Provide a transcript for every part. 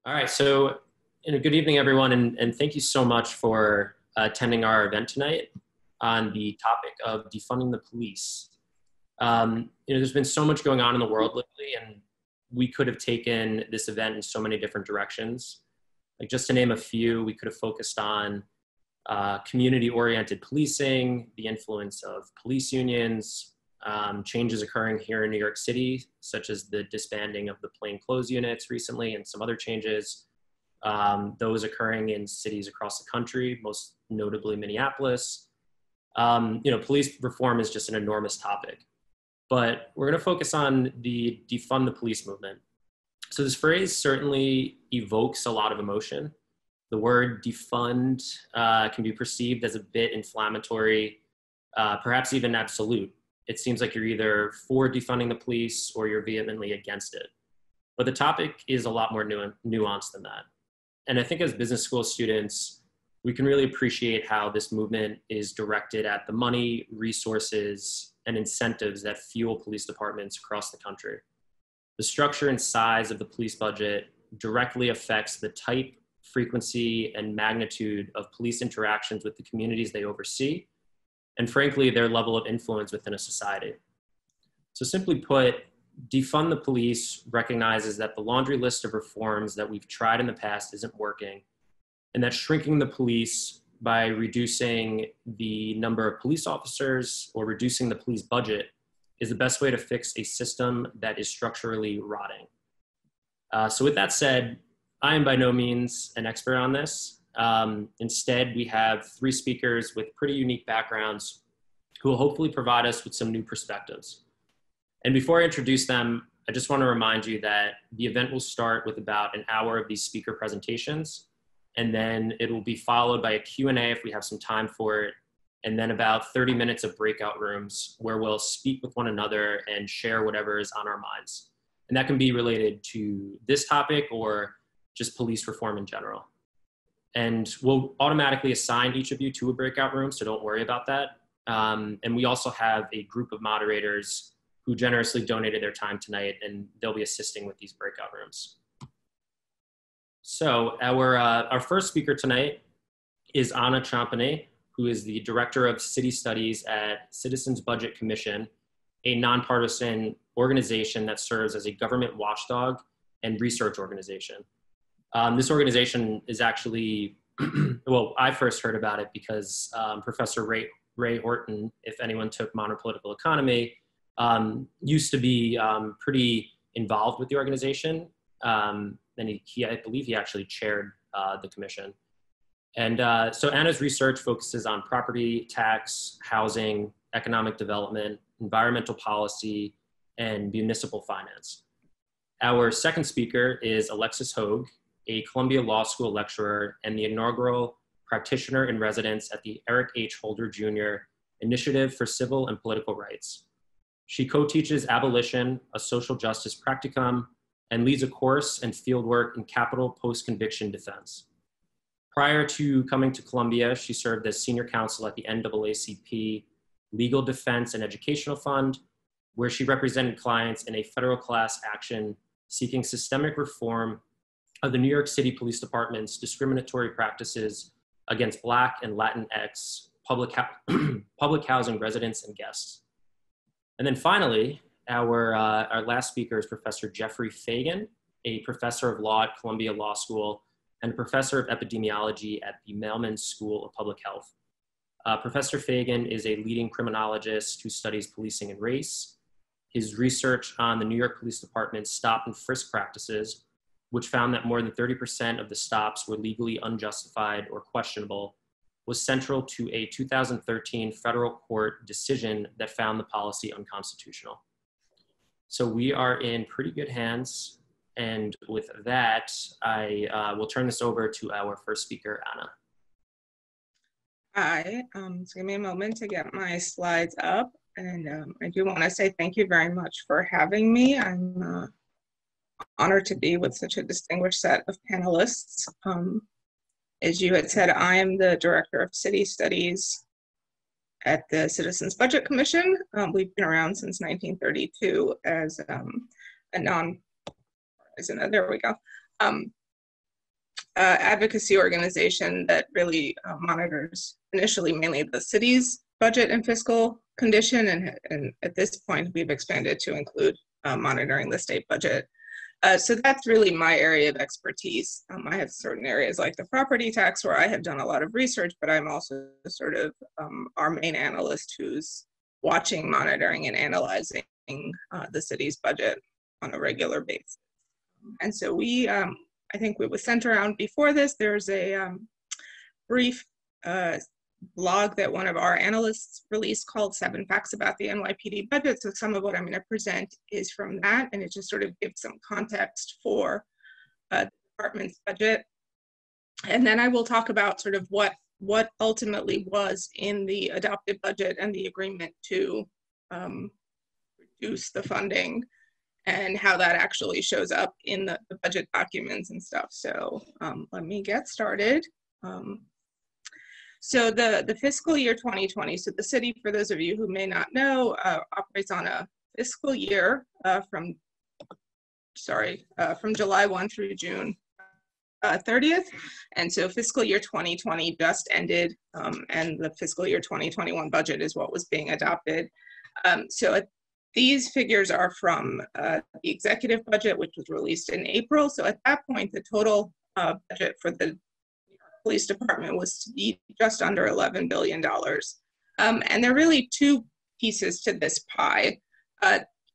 All right, so good evening, everyone, and thank you so much for attending our event tonight on the topic of defunding the police. There's been so much going on in the world lately, and we could have taken this event in so many different directions. Like just to name a few, we could have focused on community-oriented policing, the influence of police unions, changes occurring here in New York City, such as the disbanding of the plainclothes units recently and some other changes, those occurring in cities across the country, most notably Minneapolis. Police reform is just an enormous topic, but we're going to focus on the defund the police movement. So this phrase certainly evokes a lot of emotion. The word defund can be perceived as a bit inflammatory, perhaps even absolute. It seems like you're either for defunding the police or you're vehemently against it. But the topic is a lot more nuanced than that. And I think as business school students, we can really appreciate how this movement is directed at the money, resources, and incentives that fuel police departments across the country. The structure and size of the police budget directly affects the type, frequency, and magnitude of police interactions with the communities they oversee, and frankly, their level of influence within a society. So simply put, defund the police recognizes that the laundry list of reforms that we've tried in the past isn't working, and that shrinking the police by reducing the number of police officers or reducing the police budget is the best way to fix a system that is structurally rotting. So with that said, I am by no means an expert on this. Instead, we have three speakers with pretty unique backgrounds who will hopefully provide us with some new perspectives. And before I introduce them, I just want to remind you that the event will start with about an hour of these speaker presentations, and then it will be followed by a Q&A if we have some time for it, and then about 30 minutes of breakout rooms where we'll speak with one another and share whatever is on our minds. And that can be related to this topic or just police reform in general. And we'll automatically assign each of you to a breakout room, so don't worry about that. And we also have a group of moderators who generously donated their time tonight, and they'll be assisting with these breakout rooms. So our first speaker tonight is Ana Champeny, who is the Director of City Studies at Citizens Budget Commission, a nonpartisan organization that serves as a government watchdog and research organization. This organization is actually, well, I first heard about it because Professor Ray Horton, if anyone took modern political economy, used to be pretty involved with the organization. And I believe he actually chaired the commission. And so Anna's research focuses on property tax, housing, economic development, environmental policy, and municipal finance. Our second speaker is Alexis Hoag, a Columbia Law School lecturer and the inaugural practitioner in residence at the Eric H. Holder Jr. Initiative for Civil and Political Rights. She co-teaches abolition, a social justice practicum, and leads a course and fieldwork in capital post-conviction defense. Prior to coming to Columbia, she served as senior counsel at the NAACP Legal Defense and Educational Fund, where she represented clients in a federal class action seeking systemic reform of the New York City Police Department's discriminatory practices against Black and Latinx public housing residents and guests. And then finally, our last speaker is Professor Jeffrey Fagan, a professor of law at Columbia Law School and a professor of epidemiology at the Mailman School of Public Health. Professor Fagan is a leading criminologist who studies policing and race. His research on the New York Police Department's stop and frisk practices, which found that more than 30% of the stops were legally unjustified or questionable, was central to a 2013 federal court decision that found the policy unconstitutional. So we are in pretty good hands. And with that, I will turn this over to our first speaker, Ana. Hi, so give me a moment to get my slides up. And I do want to say thank you very much for having me. I'm honored to be with such a distinguished set of panelists. As you had said, I am the Director of City Studies at the Citizens Budget Commission. We've been around since 1932 as a non-partisan, there we go, advocacy organization that really monitors initially mainly the city's budget and fiscal condition, and at this point we've expanded to include monitoring the state budget. So that's really my area of expertise. I have certain areas like the property tax where I have done a lot of research, but I'm also sort of our main analyst who's watching, monitoring, and analyzing the city's budget on a regular basis. And so we, I think we was sent around before this. There's a brief blog that one of our analysts released called 7 Facts About the NYPD Budget. So some of what I'm going to present is from that, and it just sort of gives some context for the department's budget. And then I will talk about sort of what ultimately was in the adopted budget and the agreement to reduce the funding, and how that actually shows up in the budget documents and stuff. So let me get started. So the fiscal year 2020, so the city, for those of you who may not know, operates on a fiscal year from July 1 through June 30th. And so fiscal year 2020 just ended, and the fiscal year 2021 budget is what was being adopted. So these figures are from the executive budget, which was released in April. So at that point, the total budget for the police department was to be just under $11 billion. And there are really two pieces to this pie.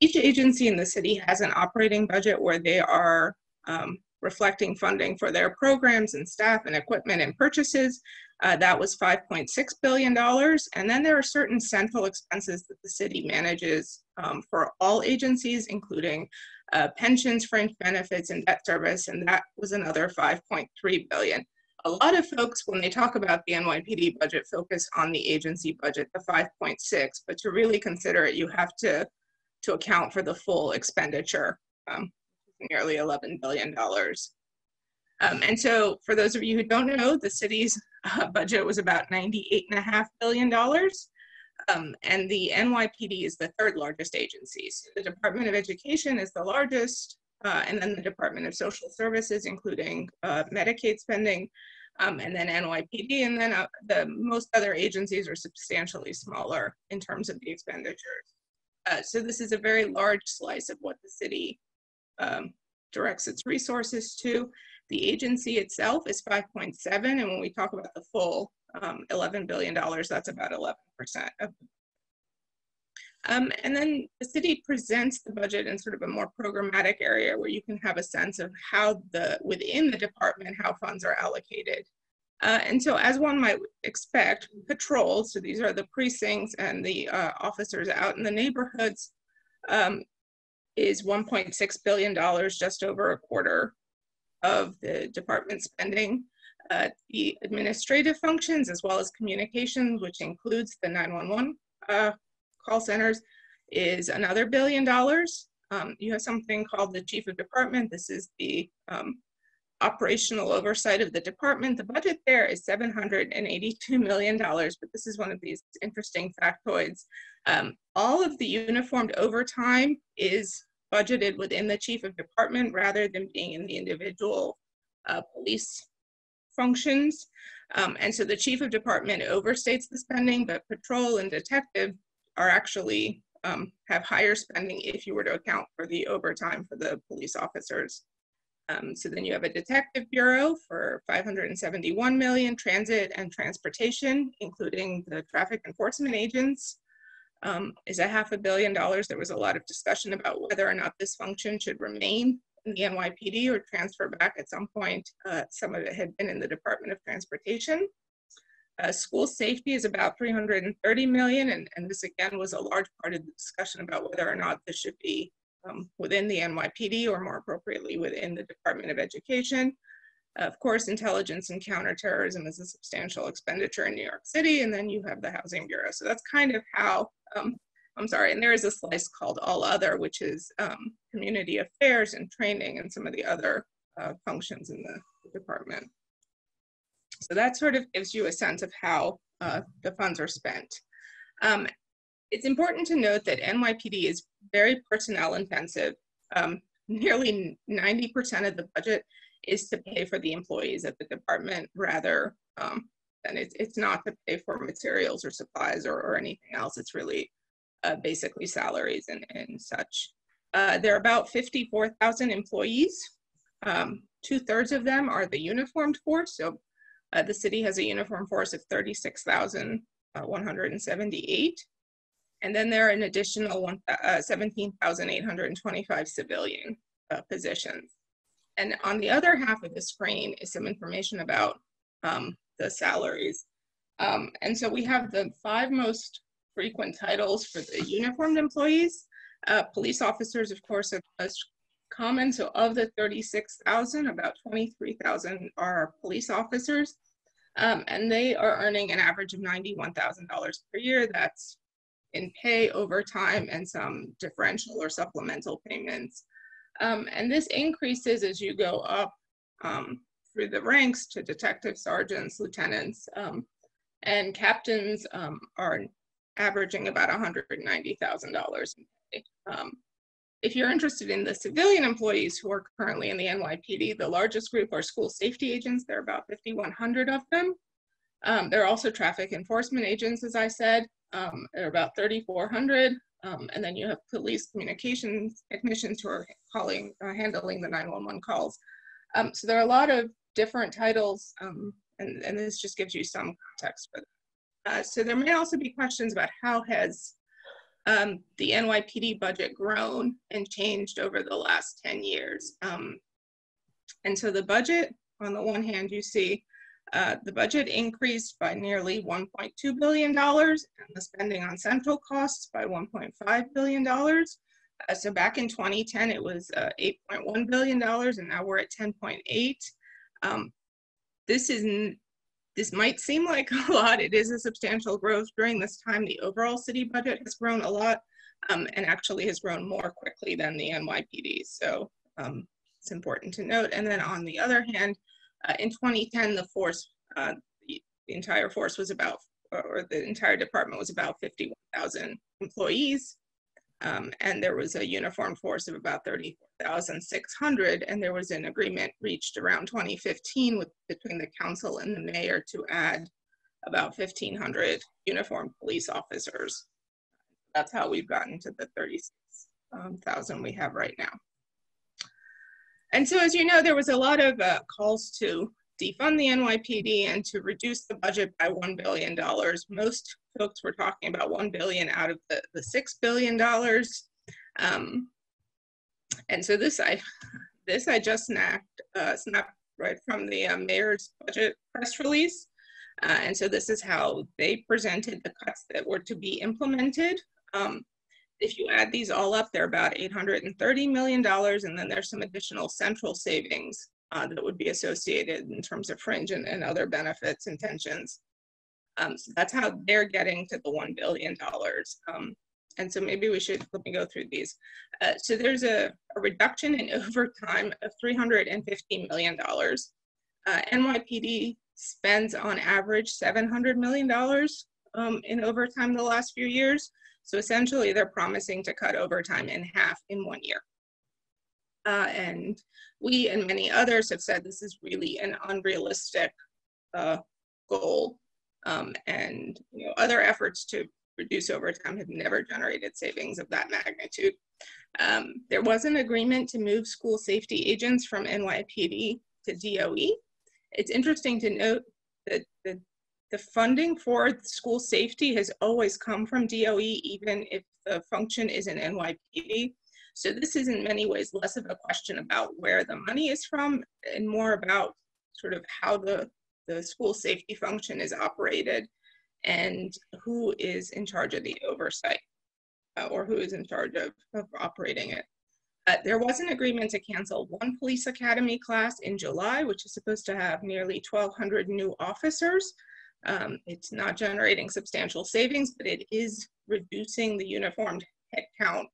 Each agency in the city has an operating budget where they are reflecting funding for their programs and staff and equipment and purchases. That was $5.6 billion. And then there are certain central expenses that the city manages for all agencies, including pensions, fringe benefits, and debt service, and that was another $5.3 billion. A lot of folks, when they talk about the NYPD budget, focus on the agency budget, the 5.6, but to really consider it, you have to account for the full expenditure, nearly $11 billion. And so for those of you who don't know, the city's budget was about $98.5 billion. And the NYPD is the third largest agency. So the Department of Education is the largest, and then the Department of Social Services, including Medicaid spending, and then NYPD, and then the most other agencies are substantially smaller in terms of the expenditures. So this is a very large slice of what the city directs its resources to. The agency itself is 5.7, and when we talk about the full $11 billion, that's about 11% of. And then the city presents the budget in sort of a more programmatic area where you can have a sense of how within the department, how funds are allocated. And so as one might expect, patrol, so these are the precincts and the officers out in the neighborhoods, is $1.6 billion, just over a quarter of the department spending. The administrative functions, as well as communications, which includes the 911 call centers, is another $1 billion. You have something called the chief of department. This is the operational oversight of the department. The budget there is $782 million, but this is one of these interesting factoids. All of the uniformed overtime is budgeted within the chief of department rather than being in the individual police functions. And so the chief of department overstates the spending, but patrol and detective are actually have higher spending if you were to account for the overtime for the police officers. So then you have a detective bureau for $571 million, transit and transportation, including the traffic enforcement agents, is $500 million. There was a lot of discussion about whether or not this function should remain in the NYPD or transfer back at some point. Some of it had been in the Department of Transportation. School safety is about $330 million, and this again was a large part of the discussion about whether or not this should be within the NYPD or more appropriately within the Department of Education. Of course, intelligence and counterterrorism is a substantial expenditure in New York City, and then you have the Housing Bureau. So that's kind of how, and there is a slice called All Other, which is community affairs and training and some of the other functions in the department. So that sort of gives you a sense of how the funds are spent. It's important to note that NYPD is very personnel intensive. Nearly 90% of the budget is to pay for the employees at the department rather than it's not to pay for materials or supplies or anything else. It's really basically salaries and such. There are about 54,000 employees. 2/3 of them are the uniformed force. So the city has a uniform force of 36,178. And then there are an additional 17,825 civilian positions. And on the other half of the screen is some information about the salaries. And so we have the 5 most frequent titles for the uniformed employees. Police officers, of course, are most common. So of the 36,000, about 23,000 are police officers. And they are earning an average of $91,000 per year. That's in pay, overtime, and some differential or supplemental payments. And this increases as you go up through the ranks to detectives, sergeants, lieutenants, and captains are averaging about $190,000 in pay. If you're interested in the civilian employees who are currently in the NYPD, the largest group are school safety agents. There are about 5,100 of them. There are also traffic enforcement agents, as I said. There are about 3,400. And then you have police communications technicians who are handling the 911 calls. So there are a lot of different titles, and this just gives you some context for that. So there may also be questions about how has the NYPD budget grown and changed over the last 10 years. And so the budget, on the one hand, you see the budget increased by nearly $1.2 billion, and the spending on central costs by $1.5 billion. So back in 2010, it was $8.1 billion, and now we're at 10.8. This might seem like a lot. It is a substantial growth. During this time, the overall city budget has grown a lot, and actually has grown more quickly than the NYPD. So it's important to note. And then on the other hand, in 2010, the entire force was about, or the entire department was about 51,000 employees. And there was a uniform force of about 34,600, and there was an agreement reached around 2015 between the council and the mayor to add about 1,500 uniformed police officers. That's how we've gotten to the 36,000 we have right now. And so, as you know, there was a lot of calls to defund the NYPD and to reduce the budget by $1 billion. Most folks were talking about $1 billion out of the $6 billion. And so this I just snapped right from the mayor's budget press release. And so this is how they presented the cuts that were to be implemented. If you add these all up, they're about $830 million, and then there's some additional central savings that would be associated in terms of fringe and other benefits and pensions. So that's how they're getting to the $1 billion. And so maybe let me go through these. So there's a reduction in overtime of $350 million. NYPD spends on average $700 million in overtime the last few years. So essentially they're promising to cut overtime in half in 1 year. And we and many others have said this is really an unrealistic goal. And other efforts to reduce overtime have never generated savings of that magnitude. There was an agreement to move school safety agents from NYPD to DOE. It's interesting to note that the funding for school safety has always come from DOE, even if the function is in NYPD. So this is in many ways less of a question about where the money is from and more about sort of how the school safety function is operated and who is in charge of the oversight or who is in charge of operating it. There was an agreement to cancel one police academy class in July, which is supposed to have nearly 1,200 new officers. It's not generating substantial savings, but it is reducing the uniformed headcount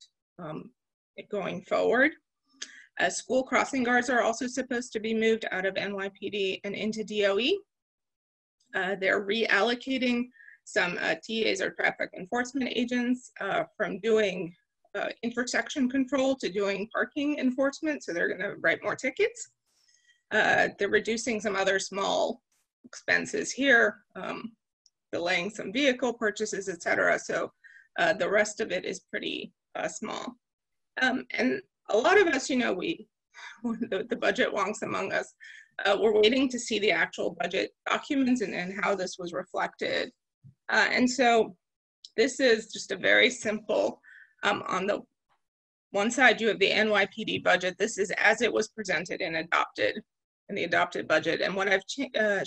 going forward. School crossing guards are also supposed to be moved out of NYPD and into DOE. They're reallocating some TAs or traffic enforcement agents from doing intersection control to doing parking enforcement, so they're going to write more tickets. They're reducing some other small expenses here, delaying some vehicle purchases, et cetera. So the rest of it is pretty small. And a lot of us, you know, the budget wonks among us, we're waiting to see the actual budget documents and how this was reflected. And so this is just a very simple, on the one side, you have the NYPD budget. This is as it was presented and adopted in the adopted budget. And what I've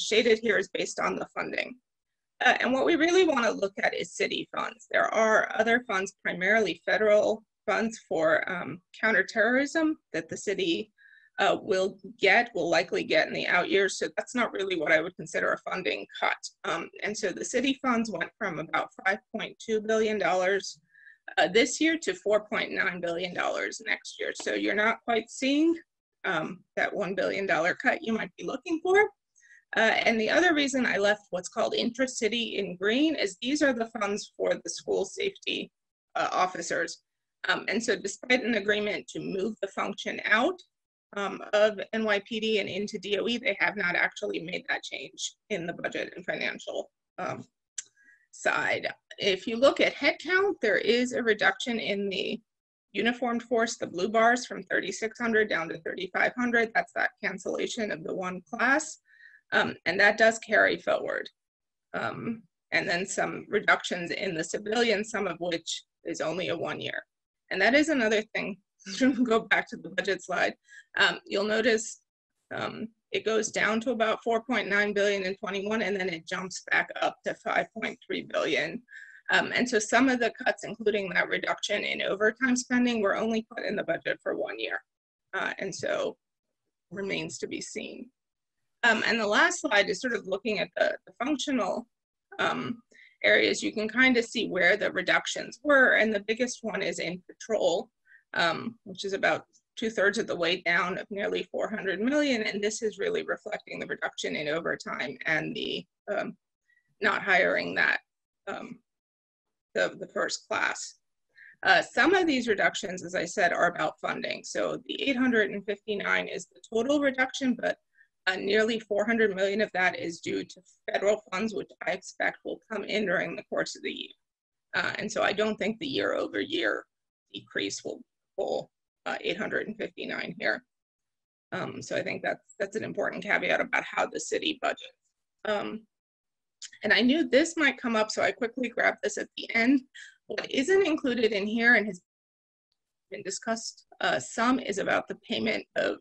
shaded here is based on the funding. And what we really want to look at is city funds. There are other funds, primarily federal funds for counterterrorism that the city will likely get in the out years. So that's not really what I would consider a funding cut. And so the city funds went from about $5.2 billion this year to $4.9 billion next year. So you're not quite seeing that $1 billion cut you might be looking for. And the other reason I left what's called intra-city in green is these are the funds for the school safety officers. And so despite an agreement to move the function out of NYPD and into DOE, they have not actually made that change in the budget and financial side. If you look at headcount, there is a reduction in the uniformed force, the blue bars, from 3,600 down to 3,500. That's that cancellation of the one class. And that does carry forward. And then some reductions in the civilian, some of which is only a 1 year. And that is another thing, to go back to the budget slide, you'll notice it goes down to about 4.9 billion in 21, and then it jumps back up to 5.3 billion. And so some of the cuts, including that reduction in overtime spending, were only put in the budget for 1 year. And so remains to be seen. And the last slide is sort of looking at the functional areas. You can kind of see where the reductions were, and the biggest one is in patrol, which is about 2/3 of the way down of nearly 400 million, and this is really reflecting the reduction in overtime and the not hiring that the first class. Some of these reductions, as I said, are about funding. So the 859 is the total reduction, but nearly 400 million of that is due to federal funds, which I expect will come in during the course of the year. And so I don't think the year-over-year decrease will pull 859 here. So I think that's an important caveat about how the city budgets. And I knew this might come up, so I quickly grabbed this at the end. What isn't included in here and has been discussed some is about the payment of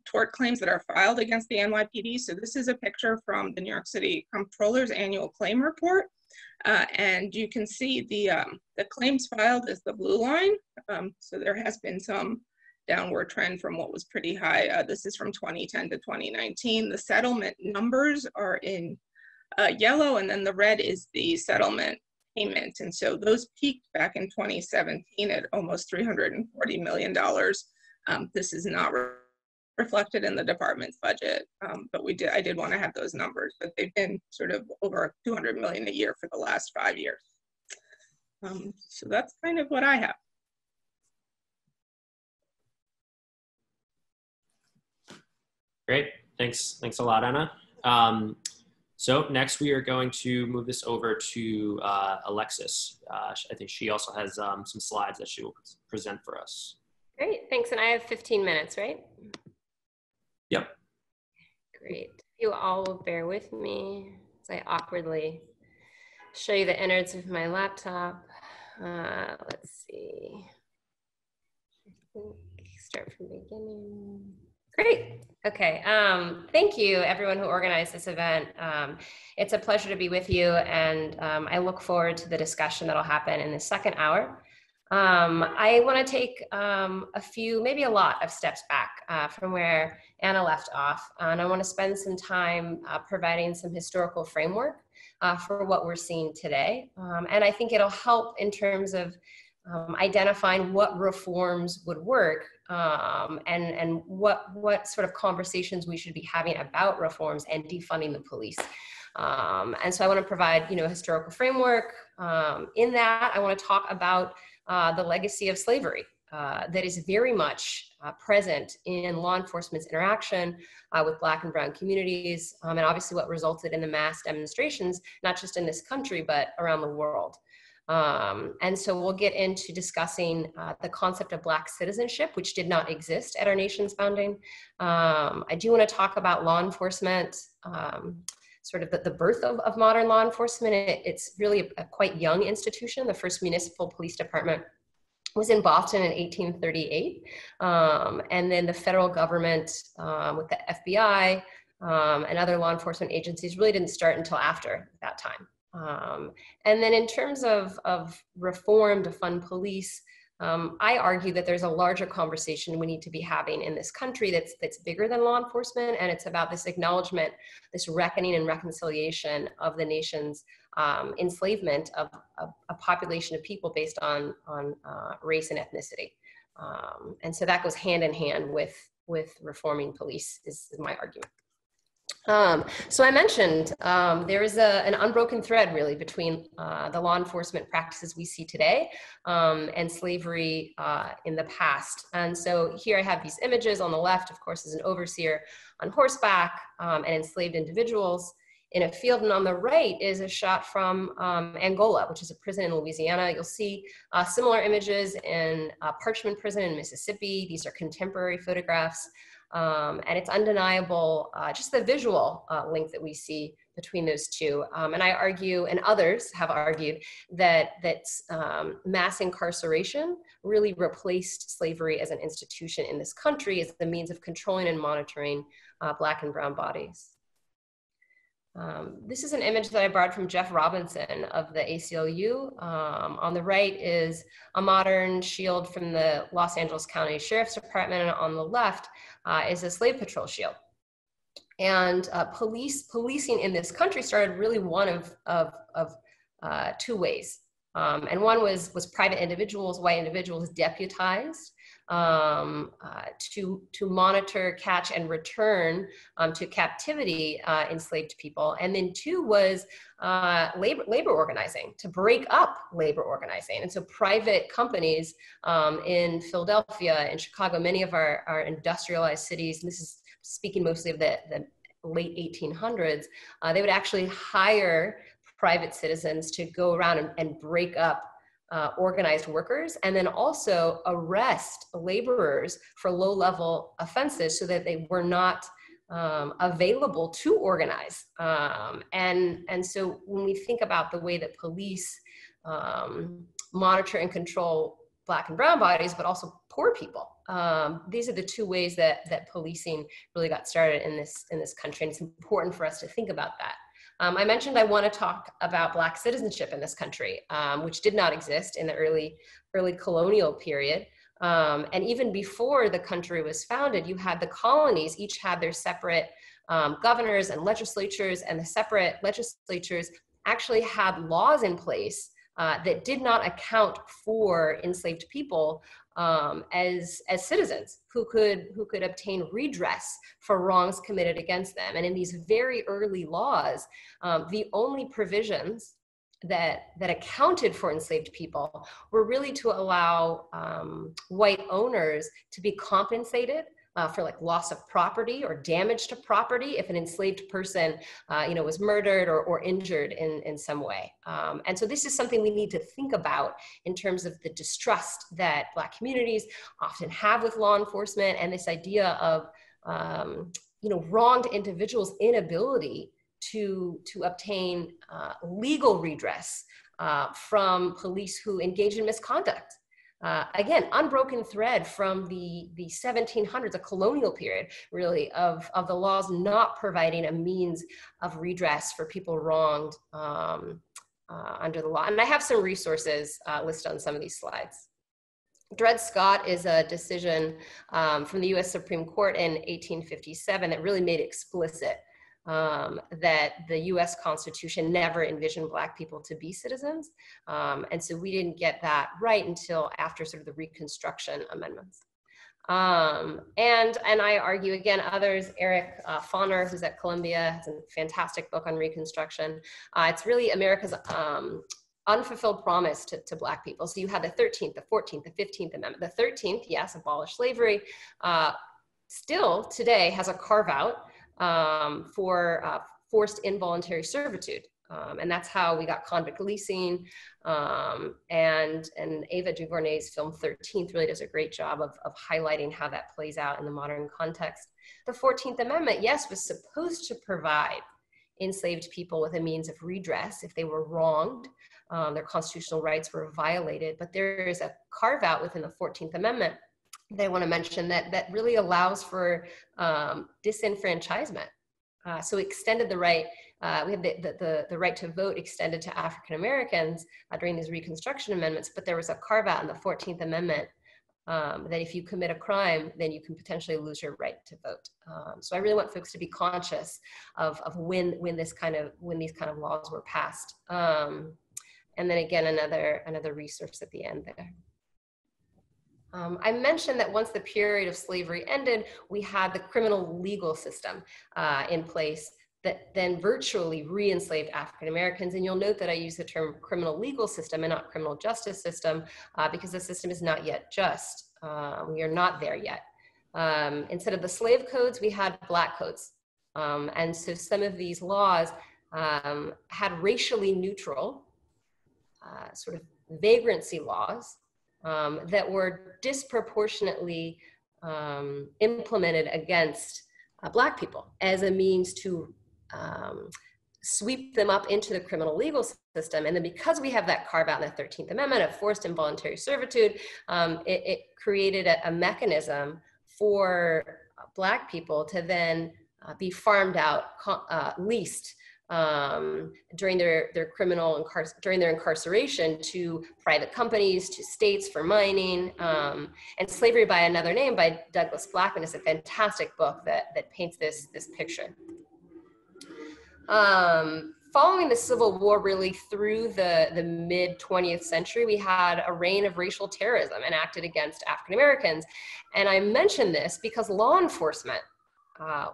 tort claims that are filed against the NYPD. So this is a picture from the New York City Comptroller's annual claim report. And you can see the claims filed is the blue line. So there has been some downward trend from what was pretty high. This is from 2010 to 2019. The settlement numbers are in yellow, and then the red is the settlement payment. And so those peaked back in 2017 at almost $340 million. This is not reflected in the department's budget, but I did want to have those numbers, but they've been sort of over 200 million a year for the last 5 years. So that's kind of what I have. Great, thanks a lot, Ana. So next we are going to move this over to Alexis. I think she also has some slides that she will present for us. Great, thanks, and I have 15 minutes, right? Yep. Great. You all will bear with me as I awkwardly show you the innards of my laptop. Let's see. Start from the beginning. Great. Okay. Thank you, everyone who organized this event. It's a pleasure to be with you, and I look forward to the discussion that'll happen in the second hour. I want to take a few, maybe a lot of steps back from where Ana left off, and I want to spend some time providing some historical framework for what we're seeing today. And I think it'll help in terms of identifying what reforms would work and what sort of conversations we should be having about reforms and defunding the police. And so I want to provide, a historical framework. In that, I want to talk about the legacy of slavery that is very much present in law enforcement's interaction with Black and brown communities, and obviously what resulted in the mass demonstrations, not just in this country, but around the world. And so we'll get into discussing the concept of Black citizenship, which did not exist at our nation's founding. I do want to talk about law enforcement, sort of the birth of modern law enforcement. It's really a quite young institution. The first municipal police department was in Boston in 1838. And then the federal government with the FBI and other law enforcement agencies really didn't start until after that time. And then in terms of reform to fund police, I argue that there's a larger conversation we need to be having in this country that's bigger than law enforcement, and it's about this acknowledgement, this reckoning and reconciliation of the nation's enslavement of a population of people based on race and ethnicity. And so that goes hand in hand with reforming police is my argument. So I mentioned there is an unbroken thread really between the law enforcement practices we see today and slavery in the past. And so here I have these images. On the left, of course, is an overseer on horseback and enslaved individuals in a field. And on the right is a shot from Angola, which is a prison in Louisiana. You'll see similar images in Parchman Prison in Mississippi. These are contemporary photographs. And it's undeniable, just the visual link that we see between those two. And I argue, and others have argued, that mass incarceration really replaced slavery as an institution in this country as the means of controlling and monitoring Black and brown bodies. This is an image that I borrowed from Jeff Robinson of the ACLU. On the right is a modern shield from the Los Angeles County Sheriff's Department, and on the left is a slave patrol shield. And policing in this country started really one of two ways. And one was private individuals, white individuals deputized to monitor, catch, and return to captivity enslaved people. And then two was labor organizing, to break up labor organizing. And so private companies in Philadelphia, in Chicago, many of our industrialized cities, and this is speaking mostly of the late 1800s, they would actually hire private citizens to go around and break up organized workers, and then also arrest laborers for low-level offenses so that they were not available to organize. And so when we think about the way that police monitor and control Black and brown bodies, but also poor people, these are the two ways that policing really got started in this country, and it's important for us to think about that. I mentioned I want to talk about Black citizenship in this country, which did not exist in the early colonial period. And even before the country was founded, you had the colonies, each had their separate governors and legislatures, and the separate legislatures actually had laws in place that did not account for enslaved people as citizens who could obtain redress for wrongs committed against them. And in these very early laws, the only provisions that accounted for enslaved people were really to allow white owners to be compensated for like loss of property or damage to property if an enslaved person was murdered or injured in some way. And so this is something we need to think about in terms of the distrust that Black communities often have with law enforcement, and this idea of wronged individuals' inability to obtain legal redress from police who engage in misconduct. Again, unbroken thread from the 1700s, the colonial period, really, of the laws not providing a means of redress for people wronged under the law. And I have some resources listed on some of these slides. Dred Scott is a decision from the US Supreme Court in 1857 that really made explicit that the US Constitution never envisioned Black people to be citizens. And so we didn't get that right until after sort of the Reconstruction amendments. And I argue, again, others, Eric Fauner, who's at Columbia, has a fantastic book on Reconstruction. It's really America's unfulfilled promise to Black people. So you had the 13th, the 14th, the 15th Amendment. The 13th, yes, abolished slavery, still today has a carve out for forced involuntary servitude. And that's how we got convict leasing. And Ava DuVernay's film 13th really does a great job of highlighting how that plays out in the modern context. The 14th Amendment, yes, was supposed to provide enslaved people with a means of redress if they were wronged, their constitutional rights were violated, but there is a carve out within the 14th Amendment that I want to mention that really allows for disenfranchisement. So it extended the right, we had the right to vote extended to African Americans during these Reconstruction amendments, but there was a carve out in the 14th Amendment that if you commit a crime, then you can potentially lose your right to vote. So I really want folks to be conscious of when these kind of laws were passed. And then again, another resource at the end there. I mentioned that once the period of slavery ended, we had the criminal legal system in place that then virtually re-enslaved African Americans. And you'll note that I use the term criminal legal system and not criminal justice system because the system is not yet just. We are not there yet. Instead of the slave codes, we had Black codes. And so some of these laws had racially neutral sort of vagrancy laws that were disproportionately implemented against Black people as a means to sweep them up into the criminal legal system. And then because we have that carve out in the 13th Amendment of forced involuntary servitude, it created a mechanism for Black people to then be farmed out, leased during their incarceration to private companies, to states for mining, and Slavery by Another Name by Douglas Blackman is a fantastic book that paints this picture. Following the Civil War, really through the mid 20th century, we had a reign of racial terrorism enacted against African Americans. And I mention this because law enforcement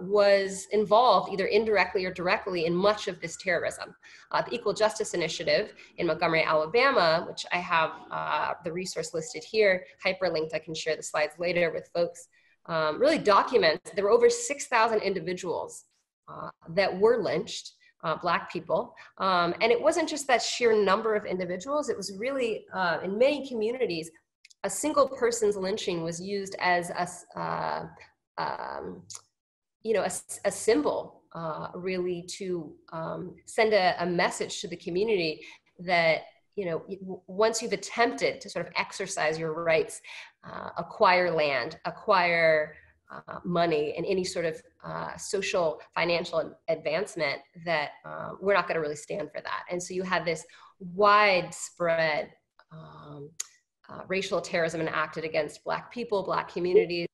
was involved either indirectly or directly in much of this terrorism. The Equal Justice Initiative in Montgomery, Alabama, which I have the resource listed here, hyperlinked, I can share the slides later with folks, really documents there were over 6,000 individuals that were lynched, Black people. And it wasn't just that sheer number of individuals, it was really, in many communities, a single person's lynching was used as a symbol really to send a message to the community that, once you've attempted to sort of exercise your rights, acquire land, acquire money, and any sort of social, financial advancement, that we're not going to really stand for that. And so you had this widespread racial terrorism enacted against Black people, Black communities.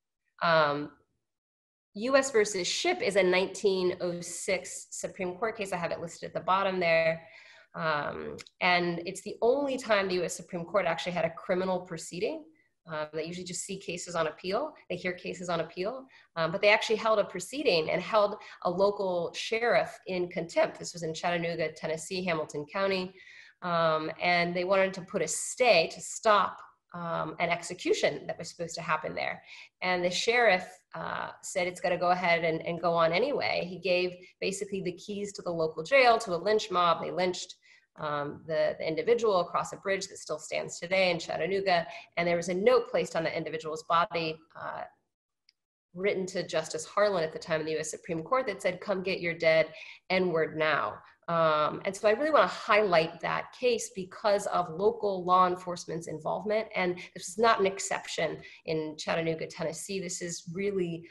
U.S. versus Shipp is a 1906 Supreme Court case. I have it listed at the bottom there. And it's the only time the U.S. Supreme Court actually had a criminal proceeding. They usually just see cases on appeal. They hear cases on appeal. But they actually held a proceeding and held a local sheriff in contempt. This was in Chattanooga, Tennessee, Hamilton County. And they wanted to put a stay to stop an execution that was supposed to happen there. And the sheriff said it's got to go ahead and go on anyway. He gave basically the keys to the local jail to a lynch mob. They lynched the individual across a bridge that still stands today in Chattanooga. And there was a note placed on the individual's body written to Justice Harlan at the time in the U.S. Supreme Court that said, "Come get your dead N-word now." And so I really want to highlight that case because of local law enforcement's involvement. And this is not an exception in Chattanooga, Tennessee. This is really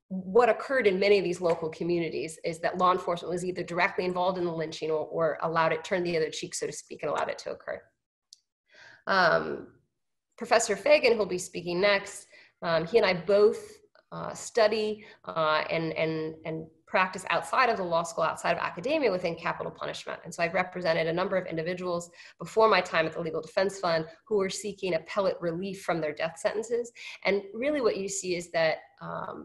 what occurred in many of these local communities, is that law enforcement was either directly involved in the lynching or allowed it, turned the other cheek, so to speak, and allowed it to occur. Professor Fagan, who'll be speaking next, he and I both study and practice outside of the law school, outside of academia, within capital punishment. And so I've represented a number of individuals before my time at the Legal Defense Fund who were seeking appellate relief from their death sentences. And really what you see is that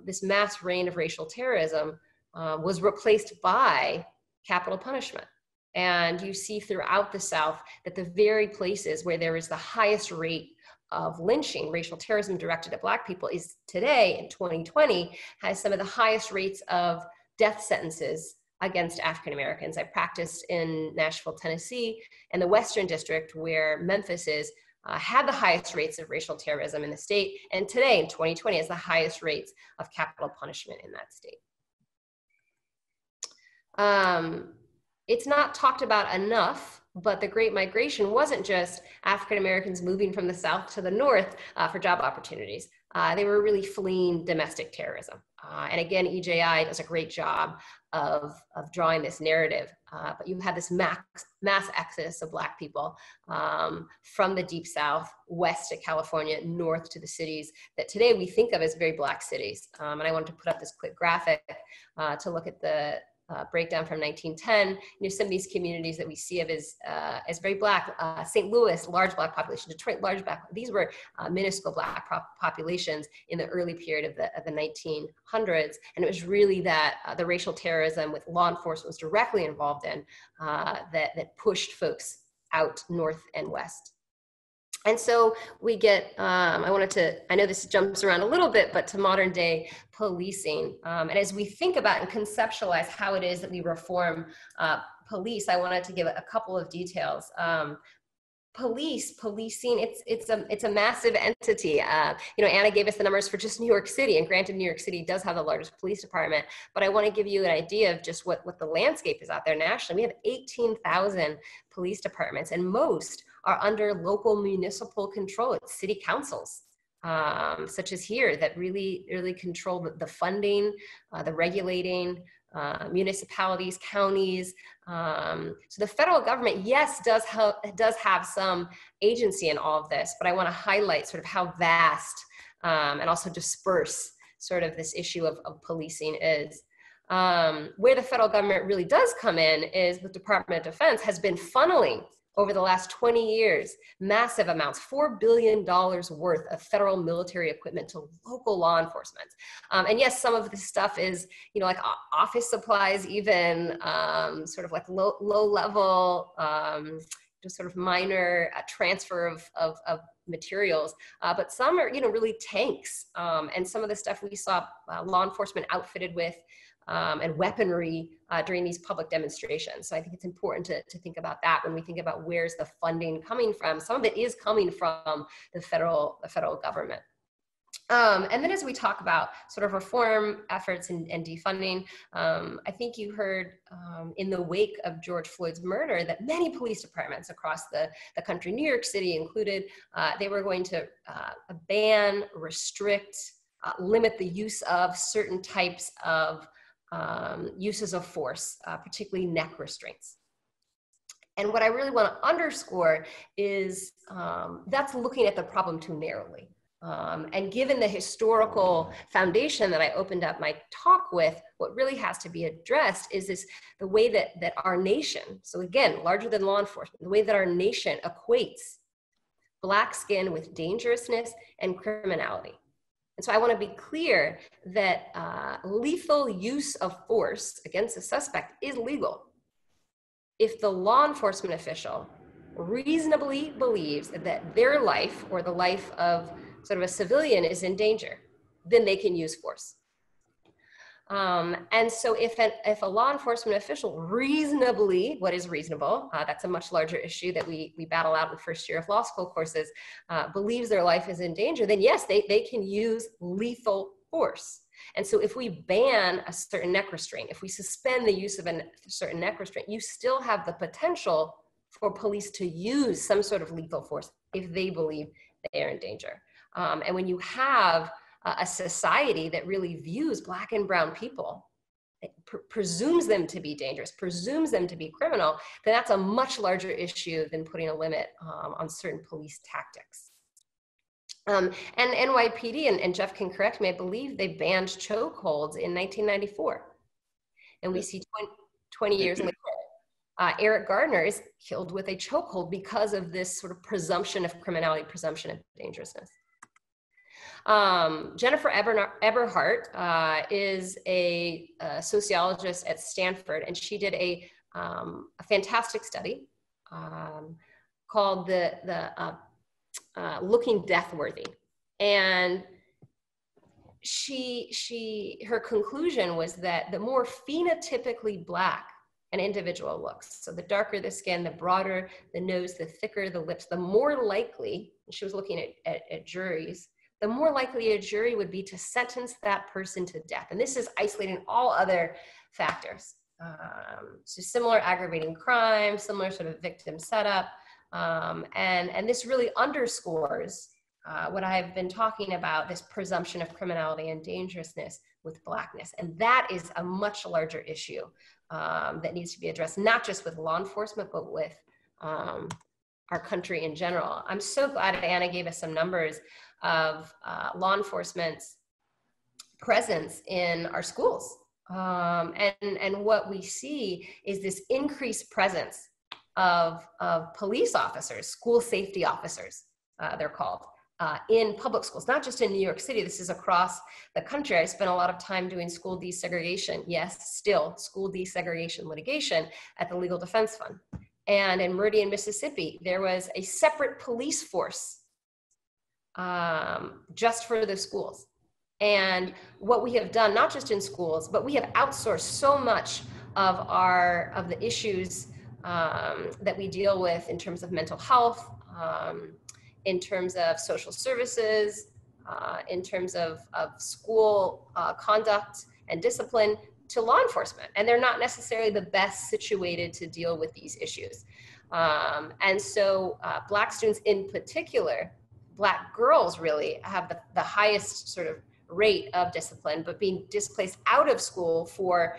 this mass reign of racial terrorism was replaced by capital punishment. And you see throughout the South that the very places where there is the highest rate of lynching, racial terrorism directed at Black people, is today in 2020 has some of the highest rates of death sentences against African Americans. I practiced in Nashville, Tennessee, and the Western District, where Memphis is, had the highest rates of racial terrorism in the state, and today in 2020 has the highest rates of capital punishment in that state. It's not talked about enough, but the Great Migration wasn't just African Americans moving from the South to the North for job opportunities. They were really fleeing domestic terrorism. And again, EJI does a great job of drawing this narrative. But you had this mass exodus of Black people from the Deep South, west to California, north to the cities that today we think of as very Black cities. And I wanted to put up this quick graphic to look at the breakdown from 1910. Some of these communities that we see of as very Black. St. Louis, large Black population. Detroit, large Black. These were minuscule Black populations in the early period of the 1900s, and it was really that the racial terrorism with law enforcement was directly involved in that pushed folks out north and west. And so we get, I know this jumps around a little bit, but to modern day policing. And as we think about and conceptualize how it is that we reform police, I wanted to give a couple of details. Policing, it's a massive entity. Anna gave us the numbers for just New York City, and granted New York City does have the largest police department, but I want to give you an idea of just what the landscape is out there nationally. We have 18,000 police departments, and most are under local municipal control. It's city councils, such as here, that really control the funding, the regulating, municipalities, counties. So the federal government, yes, does have some agency in all of this, but I want to highlight sort of how vast and also disperse sort of this issue of policing is. Where the federal government really does come in is the Department of Defense has been funneling over the last 20 years, massive amounts, $4 billion worth of federal military equipment to local law enforcement. And yes, some of this stuff is, like office supplies, even sort of like low level, just sort of minor transfer of materials. But some are, really tanks. And some of the stuff we saw law enforcement outfitted with and weaponry during these public demonstrations. So I think it's important to think about that when we think about where's the funding coming from. Some of it is coming from the federal government. And then as we talk about sort of reform efforts and defunding, I think you heard in the wake of George Floyd's murder that many police departments across the country, New York City included, they were going to ban, restrict, limit the use of certain types of uses of force, particularly neck restraints. And what I really want to underscore is that's looking at the problem too narrowly. And given the historical foundation that I opened up my talk with, what really has to be addressed is the way that our nation, so again, larger than law enforcement, the way that our nation equates Black skin with dangerousness and criminality. And so I want to be clear that lethal use of force against a suspect is legal if the law enforcement official reasonably believes that their life or the life of sort of a civilian is in danger, then they can use force. And so if a law enforcement official reasonably, what is reasonable, that's a much larger issue that we battle out in first year of law school courses, believes their life is in danger, then yes, they can use lethal force. And so if we ban a certain neck restraint, if we suspend the use of a certain neck restraint, you still have the potential for police to use some sort of lethal force if they believe they are in danger. And when you have a society that really views Black and brown people, presumes them to be dangerous, presumes them to be criminal, then that's a much larger issue than putting a limit on certain police tactics. And NYPD, and Jeff can correct me, I believe they banned chokeholds in 1994. And we see 20 years later, Eric Gardner is killed with a chokehold because of this sort of presumption of criminality, presumption of dangerousness. Jennifer Eberhardt is a sociologist at Stanford, and she did a a fantastic study called the Looking Deathworthy. And her conclusion was that the more phenotypically Black an individual looks, so the darker the skin, the broader the nose, the thicker the lips, the more likely, she was looking at juries, the more likely a jury would be to sentence that person to death. And this is isolating all other factors. So similar aggravating crime, similar sort of victim setup. And this really underscores what I've been talking about, this presumption of criminality and dangerousness with Blackness. And that is a much larger issue that needs to be addressed, not just with law enforcement, but with our country in general. I'm so glad Anna gave us some numbers of law enforcement's presence in our schools. And what we see is this increased presence of police officers, school safety officers, they're called, in public schools, not just in New York City. This is across the country. I spent a lot of time doing school desegregation. Yes, still school desegregation litigation at the Legal Defense Fund. And in Meridian, Mississippi, there was a separate police force just for the schools. And what we have done, not just in schools, but we have outsourced so much of the issues that we deal with in terms of mental health, in terms of social services, in terms of school conduct and discipline to law enforcement. And they're not necessarily the best situated to deal with these issues. And so Black students in particular, Black girls really have the highest sort of rate of discipline, but being displaced out of school for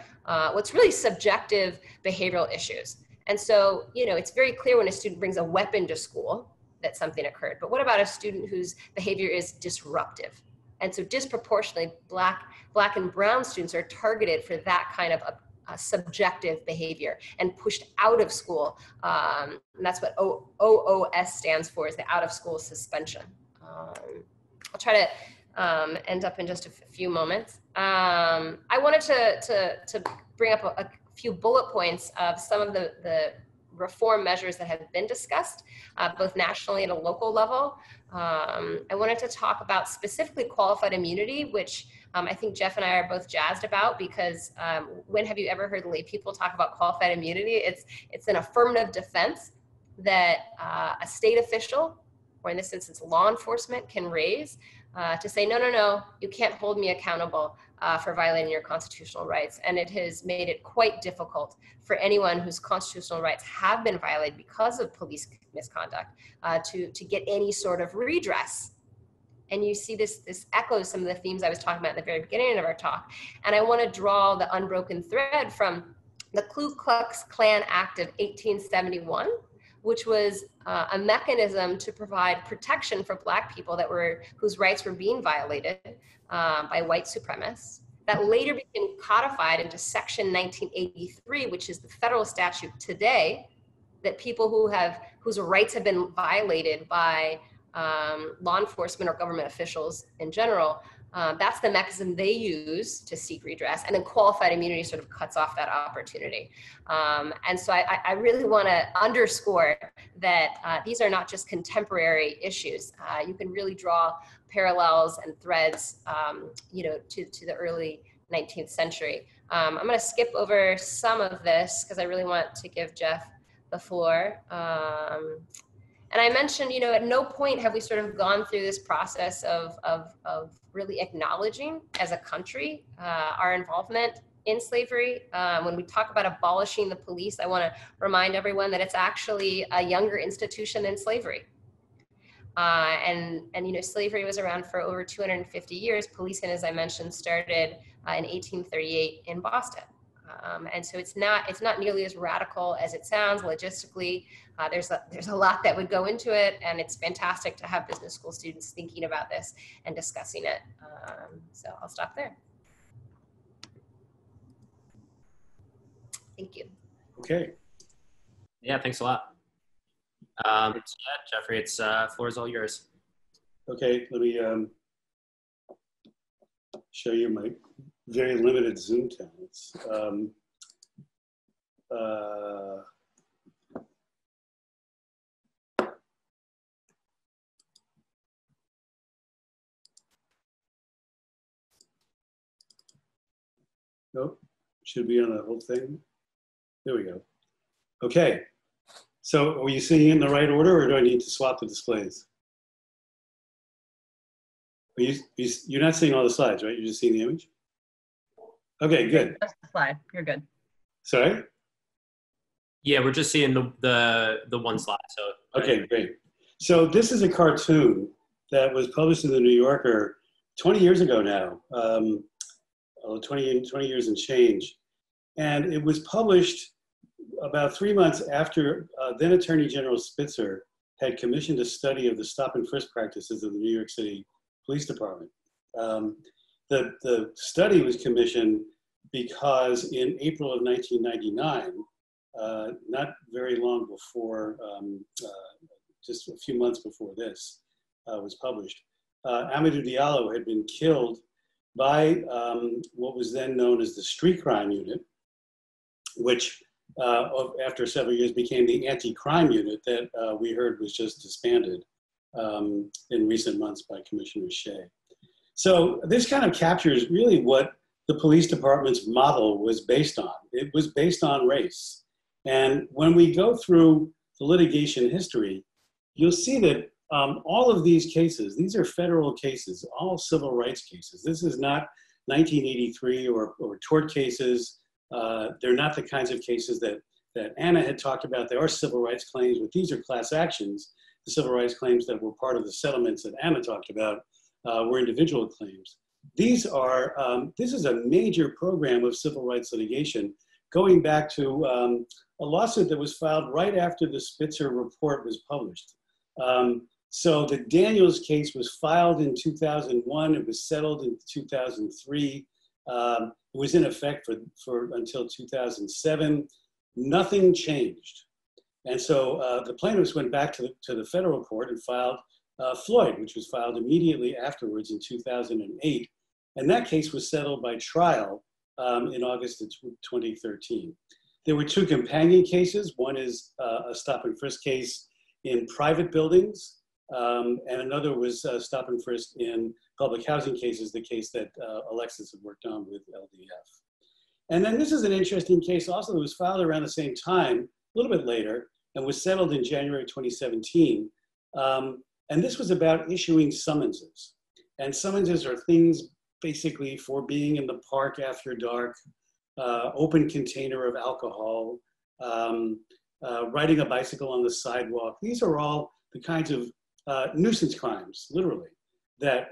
what's really subjective behavioral issues. And so, you know, it's very clear when a student brings a weapon to school that something occurred. But what about a student whose behavior is disruptive? And so disproportionately, Black and brown students are targeted for that kind of subjective behavior and pushed out of school. And that's what OOS stands for, is the out of school suspension. I'll try to end up in just a few moments. I wanted to bring up a few bullet points of some of the reform measures that have been discussed, both nationally and at a local level. I wanted to talk about specifically qualified immunity, which I think Jeff and I are both jazzed about, because when have you ever heard lay people talk about qualified immunity? It's an affirmative defense that a state official, or in this instance, law enforcement, can raise to say, no, you can't hold me accountable for violating your constitutional rights. And it has made it quite difficult for anyone whose constitutional rights have been violated because of police misconduct to get any sort of redress. And you see this echoes some of the themes I was talking about at the very beginning of our talk. And I want to draw the unbroken thread from the Ku Klux Klan Act of 1871, which was a mechanism to provide protection for Black people whose rights were being violated by white supremacists. That later became codified into Section 1983, which is the federal statute today, that people whose rights have been violated by law enforcement or government officials in general, that's the mechanism they use to seek redress. And then qualified immunity sort of cuts off that opportunity. And so I really want to underscore that these are not just contemporary issues. You can really draw parallels and threads, to the early 19th century. I'm going to skip over some of this because I really want to give Jeff the floor. And I mentioned, at no point have we sort of gone through this process of really acknowledging as a country our involvement in slavery. When we talk about abolishing the police, I want to remind everyone that it's actually a younger institution than slavery. And slavery was around for over 250 years. Policing, as I mentioned, started in 1838 in Boston. And so it's not nearly as radical as it sounds logistically. There's a lot that would go into it, and it's fantastic to have business school students thinking about this and discussing it. So I'll stop there. Thank you. Okay. Yeah, thanks a lot. Jeffrey, floor is all yours. Okay, let me show you my very limited Zoom talents. Nope, should be on the whole thing. There we go. Okay, so are you seeing it in the right order, or do I need to swap the displays? You're not seeing all the slides, right? You're just seeing the image? Okay, good. That's the slide. You're good. Sorry? Yeah, we're just seeing the one slide. So Okay, great. So this is a cartoon that was published in the New Yorker 20 years ago now, 20 years and change. And it was published about 3 months after then Attorney General Spitzer had commissioned a study of the stop and frisk practices of the New York City Police Department. The study was commissioned because in April of 1999, not very long before, just a few months before this was published, Amadou Diallo had been killed by what was then known as the Street Crime Unit, which after several years became the Anti-Crime Unit that we heard was just disbanded in recent months by Commissioner Shea. So this kind of captures really what the police department's model was based on. It was based on race. And when we go through the litigation history, you'll see that all of these cases, these are federal cases, all civil rights cases. This is not 1983 or tort cases. They're not the kinds of cases that Ana had talked about. They are civil rights claims, but these are class actions. The civil rights claims that were part of the settlements that Ana talked about were individual claims. These are, this is a major program of civil rights litigation going back to a lawsuit that was filed right after the Spitzer report was published. So the Daniels case was filed in 2001. It was settled in 2003. It was in effect for until 2007. Nothing changed. And so the plaintiffs went back to the federal court and filed Floyd, which was filed immediately afterwards in 2008. And that case was settled by trial in August of 2013. There were two companion cases. One is a stop and frisk case in private buildings, and another was stop and frisk in public housing cases, the case that Alexis had worked on with LDF. And then this is an interesting case also that was filed around the same time, a little bit later, and was settled in January 2017. And this was about issuing summonses. And summonses are things basically for being in the park after dark, open container of alcohol, riding a bicycle on the sidewalk. These are all the kinds of nuisance crimes, literally, that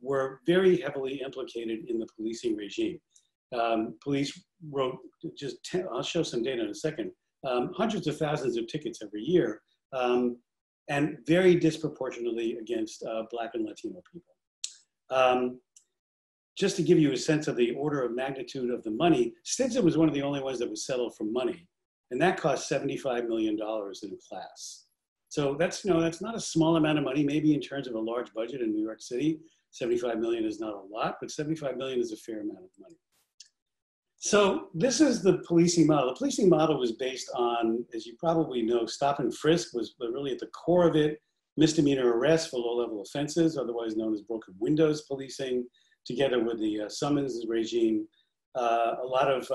were very heavily implicated in the policing regime. Police wrote I'll show some data in a second, hundreds of thousands of tickets every year, and very disproportionately against Black and Latino people. Just to give you a sense of the order of magnitude of the money, Stinson was one of the only ones that was settled for money, and that cost $75 million in a class. So that's, that's not a small amount of money, maybe in terms of a large budget in New York City. 75 million is not a lot, but 75 million is a fair amount of money. So this is the policing model. The policing model was based on, as you probably know, stop and frisk was really at the core of it, misdemeanor arrests for low-level offenses, otherwise known as broken windows policing, together with the summons regime, a lot of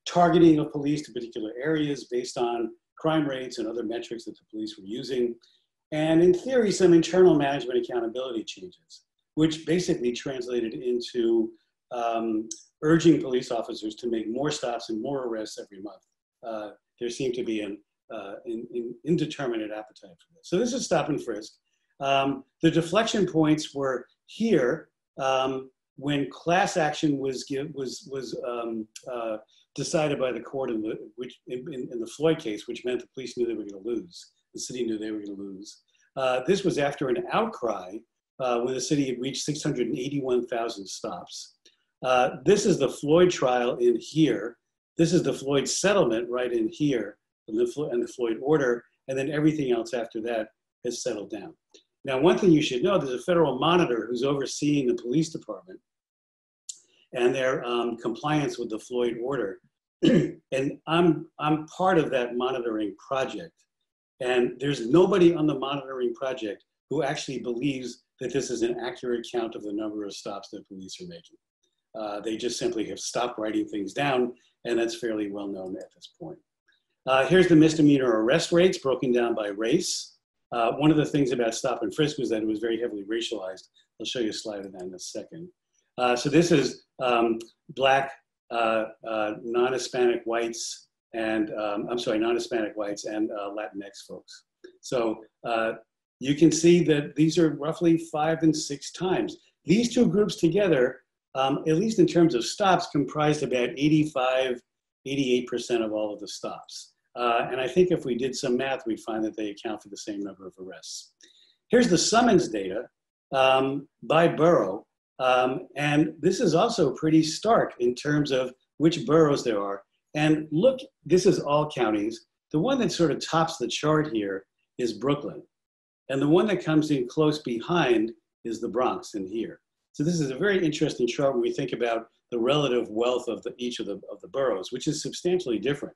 targeting of police to particular areas based on crime rates and other metrics that the police were using. And in theory, some internal management accountability changes, which basically translated into urging police officers to make more stops and more arrests every month. There seemed to be an indeterminate appetite for this. So this is stop and frisk. The deflection points were here when class action was decided by the court in the Floyd case, which meant the police knew they were going to lose. The city knew they were going to lose. This was after an outcry when the city had reached 681,000 stops. This is the Floyd trial in here. This is the Floyd settlement right in here, and the Floyd order, and then everything else after that has settled down. Now, one thing you should know, there's a federal monitor who's overseeing the police department and their compliance with the Floyd order. And I'm part of that monitoring project. And there's nobody on the monitoring project who actually believes that this is an accurate count of the number of stops that police are making. They just simply have stopped writing things down, and that's fairly well known at this point. Here's the misdemeanor arrest rates broken down by race. One of the things about stop and frisk was that it was very heavily racialized. I'll show you a slide of that in a second. So this is Black, non-Hispanic whites, and non-Hispanic whites and Latinx folks. So you can see that these are roughly 5 and 6 times. These two groups together, at least in terms of stops, comprised about 88% of all of the stops. And I think if we did some math, we'd find that they account for the same number of arrests. Here's the summons data by borough. And this is also pretty stark in terms of which boroughs there are. And look, this is all counties. The one that sort of tops the chart here is Brooklyn. And the one that comes in close behind is the Bronx in here. So this is a very interesting chart when we think about the relative wealth of each of the boroughs, which is substantially different.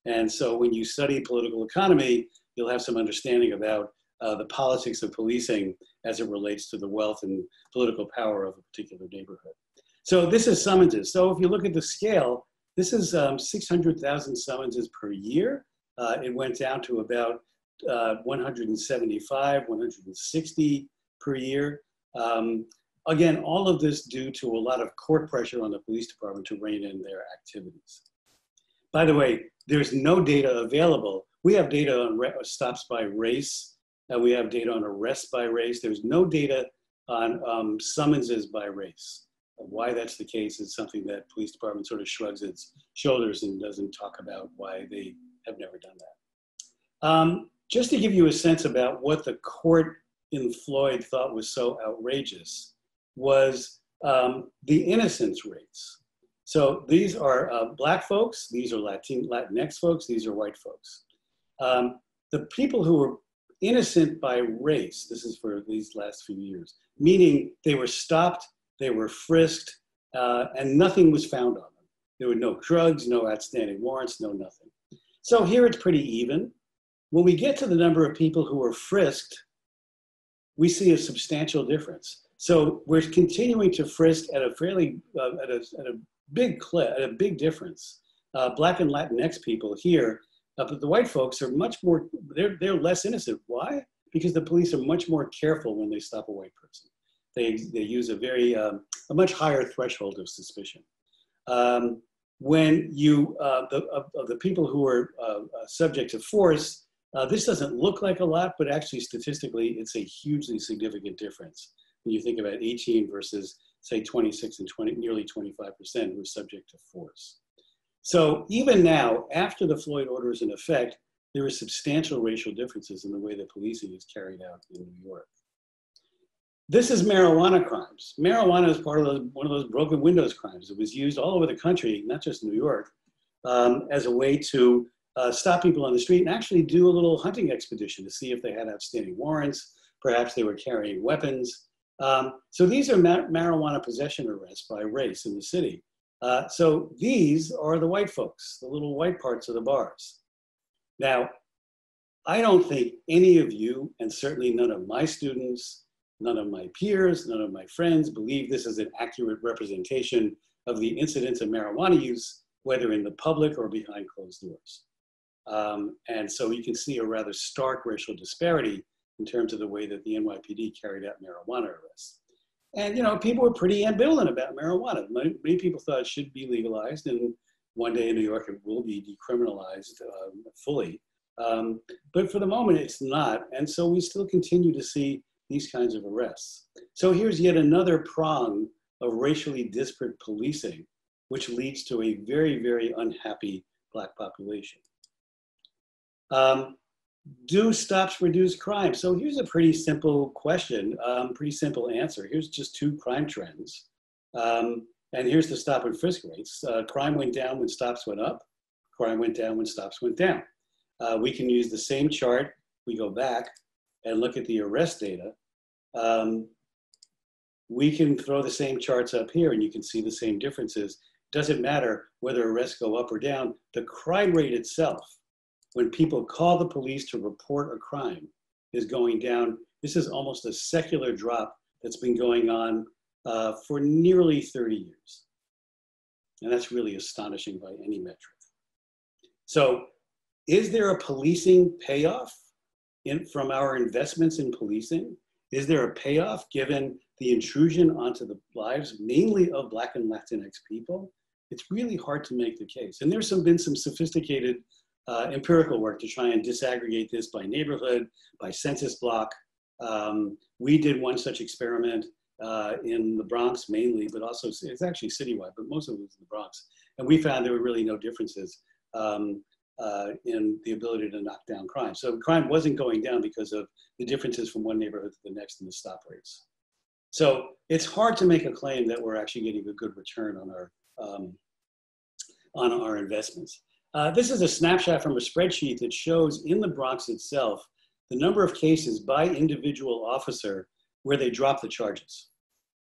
And so when you study political economy, you'll have some understanding about the politics of policing as it relates to the wealth and political power of a particular neighborhood. So this is summonses. So if you look at the scale, this is 600,000 summonses per year. It went down to about 175, 160 per year. Again, all of this due to a lot of court pressure on the police department to rein in their activities. By the way, there's no data available. We have data on stops by race, and we have data on arrests by race. There's no data on summonses by race. Why that's the case is something that police department sort of shrugs its shoulders and doesn't talk about why they have never done that. Just to give you a sense about what the court in Floyd thought was so outrageous was the innocence rates. So these are Black folks, these are Latinx folks, these are white folks. The people who were innocent by race, this is for these last few years, meaning they were stopped, they were frisked, and nothing was found on them. There were no drugs, no outstanding warrants, no nothing. So here it's pretty even. When we get to the number of people who were frisked, we see a substantial difference. So we're continuing to frisk at a fairly, at a big clip, at a big difference. Black and Latinx people here, but the white folks are much more, they're less innocent. Why? Because the police are much more careful when they stop a white person. They use a much higher threshold of suspicion. When you, of the people who are subject to force, this doesn't look like a lot, but actually statistically, it's a hugely significant difference when you think about 18 versus say 26 and nearly 25% who are subject to force. So even now, after the Floyd order is in effect, there are substantial racial differences in the way that policing is carried out in New York. This is marijuana crimes. Marijuana is part of one of those broken windows crimes. It was used all over the country, not just New York, as a way to stop people on the street and actually do a little hunting expedition to see if they had outstanding warrants. Perhaps they were carrying weapons. So these are marijuana possession arrests by race in the city. So these are the white folks, the little white parts of the bars. Now, I don't think any of you, and certainly none of my students, none of my peers, none of my friends believe this is an accurate representation of the incidence of marijuana use, whether in the public or behind closed doors. And so you can see a rather stark racial disparity in terms of the way that the NYPD carried out marijuana arrests. And you know, people were pretty ambivalent about marijuana. Many people thought it should be legalized, and one day in New York it will be decriminalized fully. But for the moment it's not, and so we still continue to see these kinds of arrests. So here's yet another prong of racially disparate policing, which leads to a very, very unhappy Black population. Do stops reduce crime? So here's a pretty simple question, pretty simple answer. Here's just 2 crime trends. And here's the stop and frisk rates. Crime went down when stops went up. Crime went down when stops went down. We can use the same chart. We go back and look at the arrest data. We can throw the same charts up here and you can see the same differences. doesn't matter whether arrests go up or down, the crime rate itself, when people call the police to report a crime, is going down. This is almost a secular drop that's been going on for nearly 30 years. And that's really astonishing by any metric. So is there a policing payoff from our investments in policing? Is there a payoff given the intrusion onto the lives, mainly of Black and Latinx people? It's really hard to make the case. And there's been some sophisticated empirical work to try and disaggregate this by neighborhood, by census block. We did one such experiment in the Bronx mainly, but also it's actually citywide, but most of it was in the Bronx. And we found there were really no differences in the ability to knock down crime. So crime wasn't going down because of the differences from one neighborhood to the next in the stop rates. So it's hard to make a claim that we're actually getting a good return on our investments. This is a snapshot from a spreadsheet that shows in the Bronx itself the number of cases by individual officer where they drop the charges.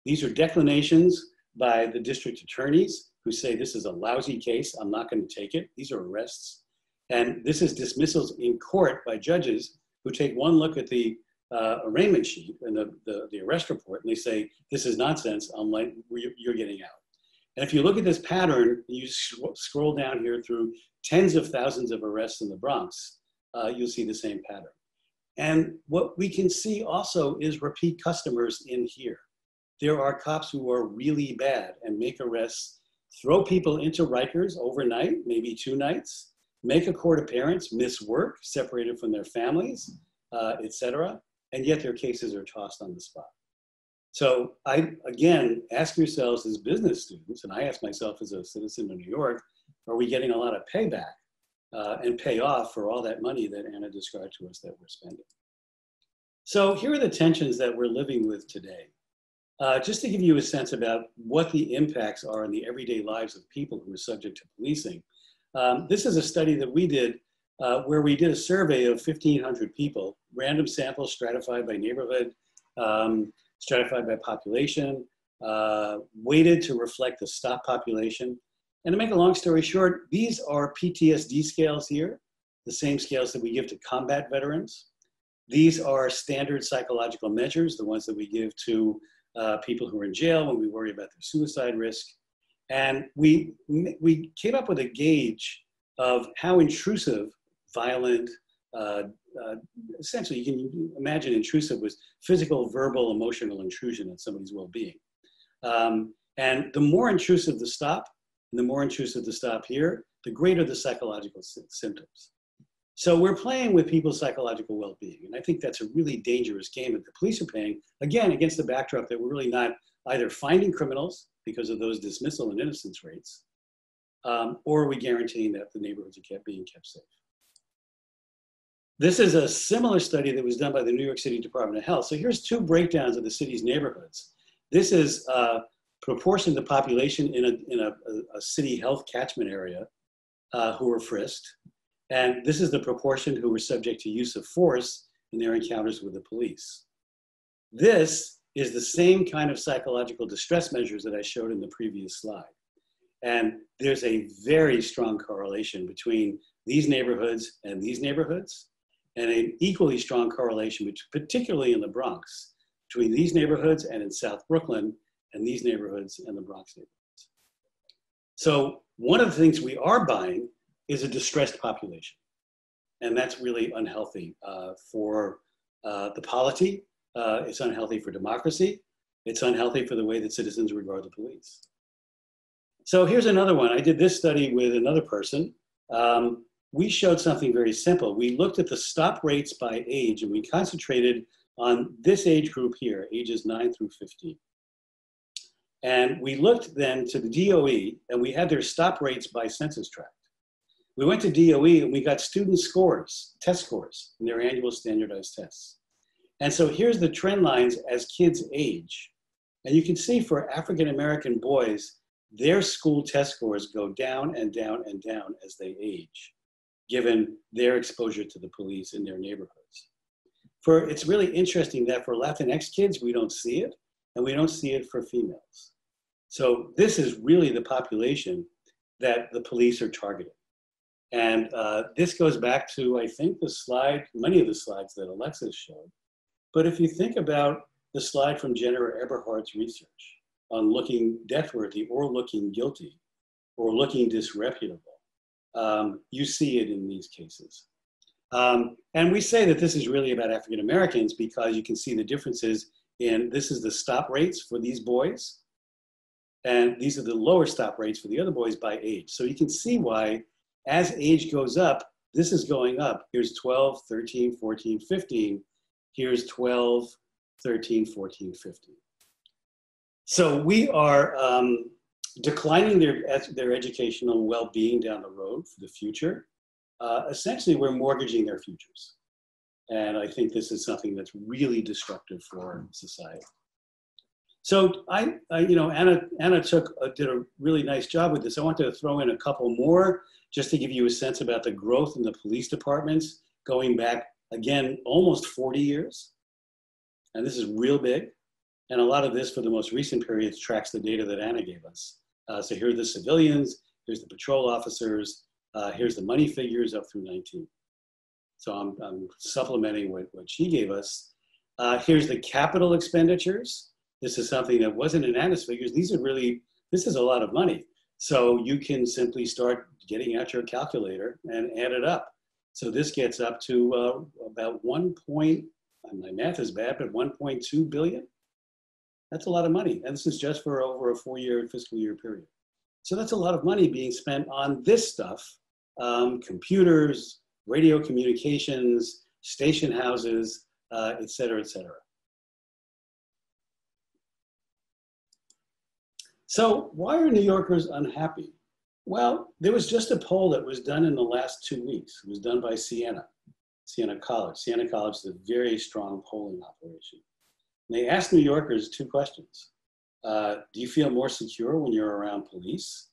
These are declinations by the district attorneys who say this is a lousy case, I'm not going to take it. These are arrests. And this is dismissals in court by judges who take one look at the arraignment sheet and the arrest report, and they say, this is nonsense, you're getting out. And if you look at this pattern, you scroll down here through tens of thousands of arrests in the Bronx, you'll see the same pattern. And what we can see also is repeat customers in here. There are cops who are really bad and make arrests, throw people into Rikers overnight, maybe 2 nights, make a court appearance, miss work, separated from their families, etc. And yet their cases are tossed on the spot. So again, ask yourselves as business students, and I ask myself as a citizen of New York, are we getting a lot of payback and payoff for all that money that Ana described to us that we're spending? So here are the tensions that we're living with today. Just to give you a sense about what the impacts are in the everyday lives of people who are subject to policing. This is a study that we did where we did a survey of 1,500 people, random samples stratified by neighborhood, stratified by population, weighted to reflect the stop population. And to make a long story short, these are PTSD scales here, the same scales that we give to combat veterans. These are standard psychological measures, the ones that we give to people who are in jail when we worry about their suicide risk. And we came up with a gauge of how intrusive, violent, essentially you can imagine intrusive was physical, verbal, emotional intrusion in somebody's well-being. And the more intrusive the stop, and the more intrusive the stop here, the greater the psychological symptoms. So we're playing with people's psychological well-being. And I think that's a really dangerous game that the police are playing, again, against the backdrop that we're really not either finding criminals because of those dismissal and innocence rates, or are we guaranteeing that the neighborhoods are being kept safe. This is a similar study that was done by the New York City Department of Health. So here's 2 breakdowns of the city's neighborhoods. This is proportion of the population in a city health catchment area who were frisked. And this is the proportion who were subject to use of force in their encounters with the police. This is the same kind of psychological distress measures that I showed in the previous slide. And there's a very strong correlation between these neighborhoods and these neighborhoods, and an equally strong correlation, particularly in the Bronx, between these neighborhoods and in South Brooklyn, and these neighborhoods and the Bronx neighborhoods. So one of the things we are buying is a distressed population. And that's really unhealthy for the polity. It's unhealthy for democracy. It's unhealthy for the way that citizens regard the police. So here's another one. I did this study with another person. We showed something very simple. We looked at the stop rates by age, and we concentrated on this age group here, ages 9 through 15. And we looked then to the DOE, and we had their stop rates by census tract. We went to DOE and we got student scores, test scores, in their annual standardized tests. And so here's the trend lines as kids age. And you can see for African-American boys, their school test scores go down and down and down as they age, given their exposure to the police in their neighborhoods. It's really interesting that for Latinx kids, we don't see it, and we don't see it for females. So this is really the population that the police are targeting. And this goes back to, I think, the slide, many of the slides that Alexis showed. But if you think about the slide from Jennifer Eberhardt's research on looking deathworthy or looking guilty or looking disreputable, you see it in these cases. And we say that this is really about African Americans because you can see the differences in, this is the stop rates for these boys, and these are the lower stop rates for the other boys by age. So you can see why, as age goes up, this is going up. Here's 12, 13, 14, 15. Here's 12, 13, 14, 15. So we are declining their educational well-being down the road for the future. Essentially, we're mortgaging their futures. And I think this is something that's really destructive for society. So Ana did a really nice job with this. I want to throw in a couple more just to give you a sense about the growth in the police departments going back, again, almost 40 years. And this is real big. And a lot of this for the most recent periods tracks the data that Ana gave us. So here are the civilians, here's the patrol officers, here's the money figures up through 19. So I'm supplementing what she gave us. Here's the capital expenditures. This is something that wasn't in Ana's figures. This is a lot of money. So you can simply start getting out your calculator and add it up. So this gets up to about my math is bad, but 1.2 billion. That's a lot of money. And this is just for over a 4-year fiscal year period. So that's a lot of money being spent on this stuff, computers, radio communications, station houses, et cetera, et cetera. So why are New Yorkers unhappy? Well, there was just a poll that was done in the last 2 weeks. It was done by Siena College. Siena College is a very strong polling operation. And they asked New Yorkers 2 questions. Do you feel more secure when you're around police?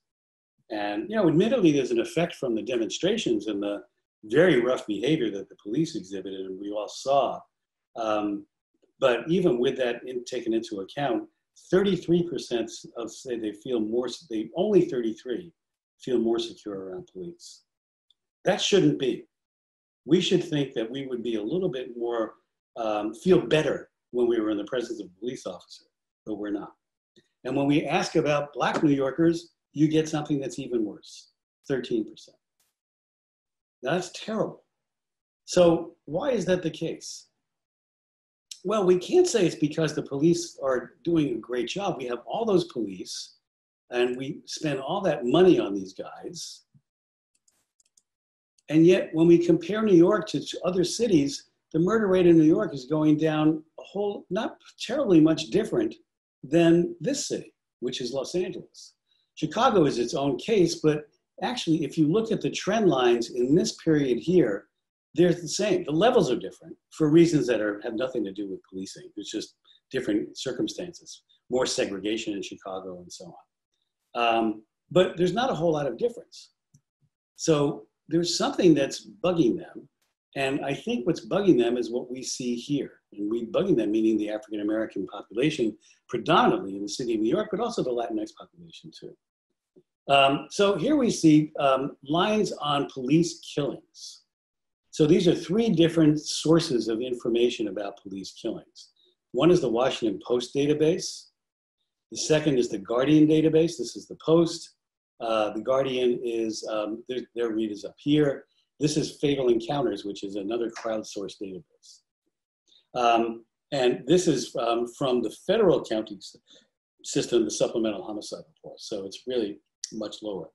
And, admittedly, there's an effect from the demonstrations and the very rough behavior that the police exhibited, and we all saw. But even with that taken into account, 33% say they feel only 33 feel more secure around police. That shouldn't be. We should think that we would be a little bit more, feel better when we were in the presence of a police officer, but we're not. And when we ask about Black New Yorkers, you get something that's even worse, 13%. That's terrible. So why is that the case? Well, we can't say it's because the police are doing a great job. We have all those police, and we spend all that money on these guys. And yet, when we compare New York to other cities, the murder rate in New York is going down not terribly much different than this city, which is Los Angeles. Chicago is its own case, but actually, if you look at the trend lines in this period here, they're the same. The levels are different for reasons that have nothing to do with policing. It's just different circumstances, more segregation in Chicago and so on. But there's not a whole lot of difference. So there's something that's bugging them. And I think what's bugging them is what we see here. And bugging them, meaning the African-American population, predominantly in the city of New York, but also the Latinx population too. So here we see lines on police killings. So these are 3 different sources of information about police killings. One is the Washington Post database. The second is the Guardian database. This is the Post. The Guardian is, their read is up here. This is Fatal Encounters, which is another crowdsourced database. And this is from the federal county system, the Supplemental Homicide Report. So it's really much lower.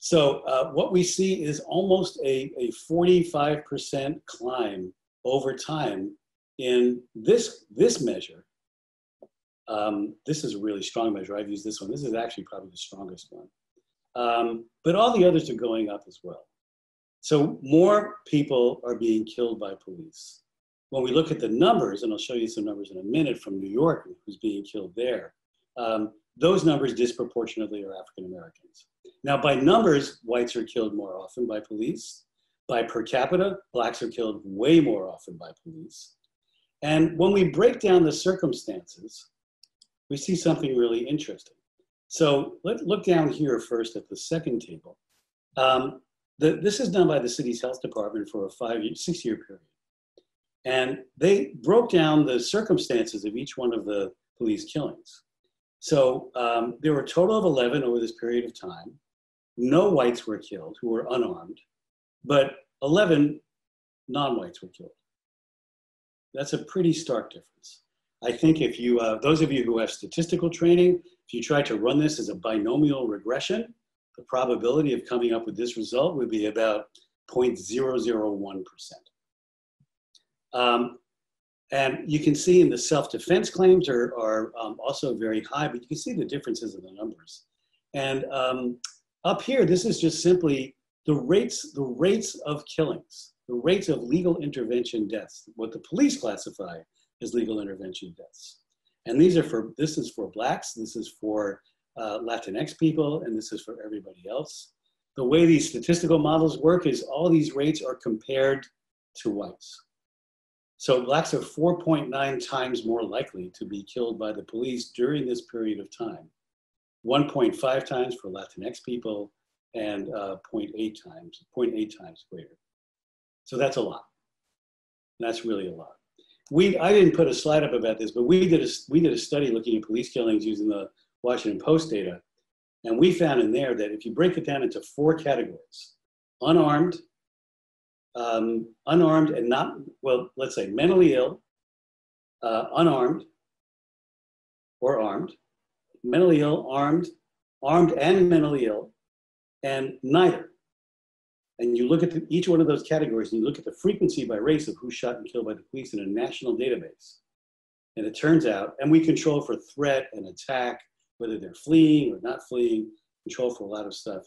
So what we see is almost a 45% climb over time in this measure. This is a really strong measure. I've used this one. This is actually probably the strongest one. But all the others are going up as well. So more people are being killed by police. When we look at the numbers, and I'll show you some numbers in a minute from New York, who's being killed there, those numbers disproportionately are African Americans. Now, by numbers, whites are killed more often by police. By per capita, Blacks are killed way more often by police. And when we break down the circumstances, we see something really interesting. So let's look down here first at the second table. This is done by the city's health department for a 6-year period. And they broke down the circumstances of each one of the police killings. So there were a total of 11 over this period of time. No whites were killed who were unarmed, but 11 non-whites were killed. That's a pretty stark difference. I think if you, those of you who have statistical training, if you try to run this as a binomial regression, the probability of coming up with this result would be about 0.001%. And you can see in the self-defense claims are also very high, but you can see the differences in the numbers. And up here, this is just simply the rates of killings, the rates of legal intervention deaths, what the police classify as legal intervention deaths. And this is for Blacks, this is for Latinx people, and this is for everybody else. The way these statistical models work is all these rates are compared to whites. So Blacks are 4.9 times more likely to be killed by the police during this period of time. 1.5 times for Latinx people, and 0.8 times greater. So that's a lot. That's really a lot. I didn't put a slide up about this, but we did a study looking at police killings using the Washington Post data. And we found in there that if you break it down into 4 categories, unarmed and not, well, let's say mentally ill, unarmed or armed, mentally ill, armed and mentally ill, and neither. And you look at each one of those categories and you look at the frequency by race of who's shot and killed by the police in a national database. And it turns out, and we control for threat and attack, whether they're fleeing or not fleeing, control for a lot of stuff.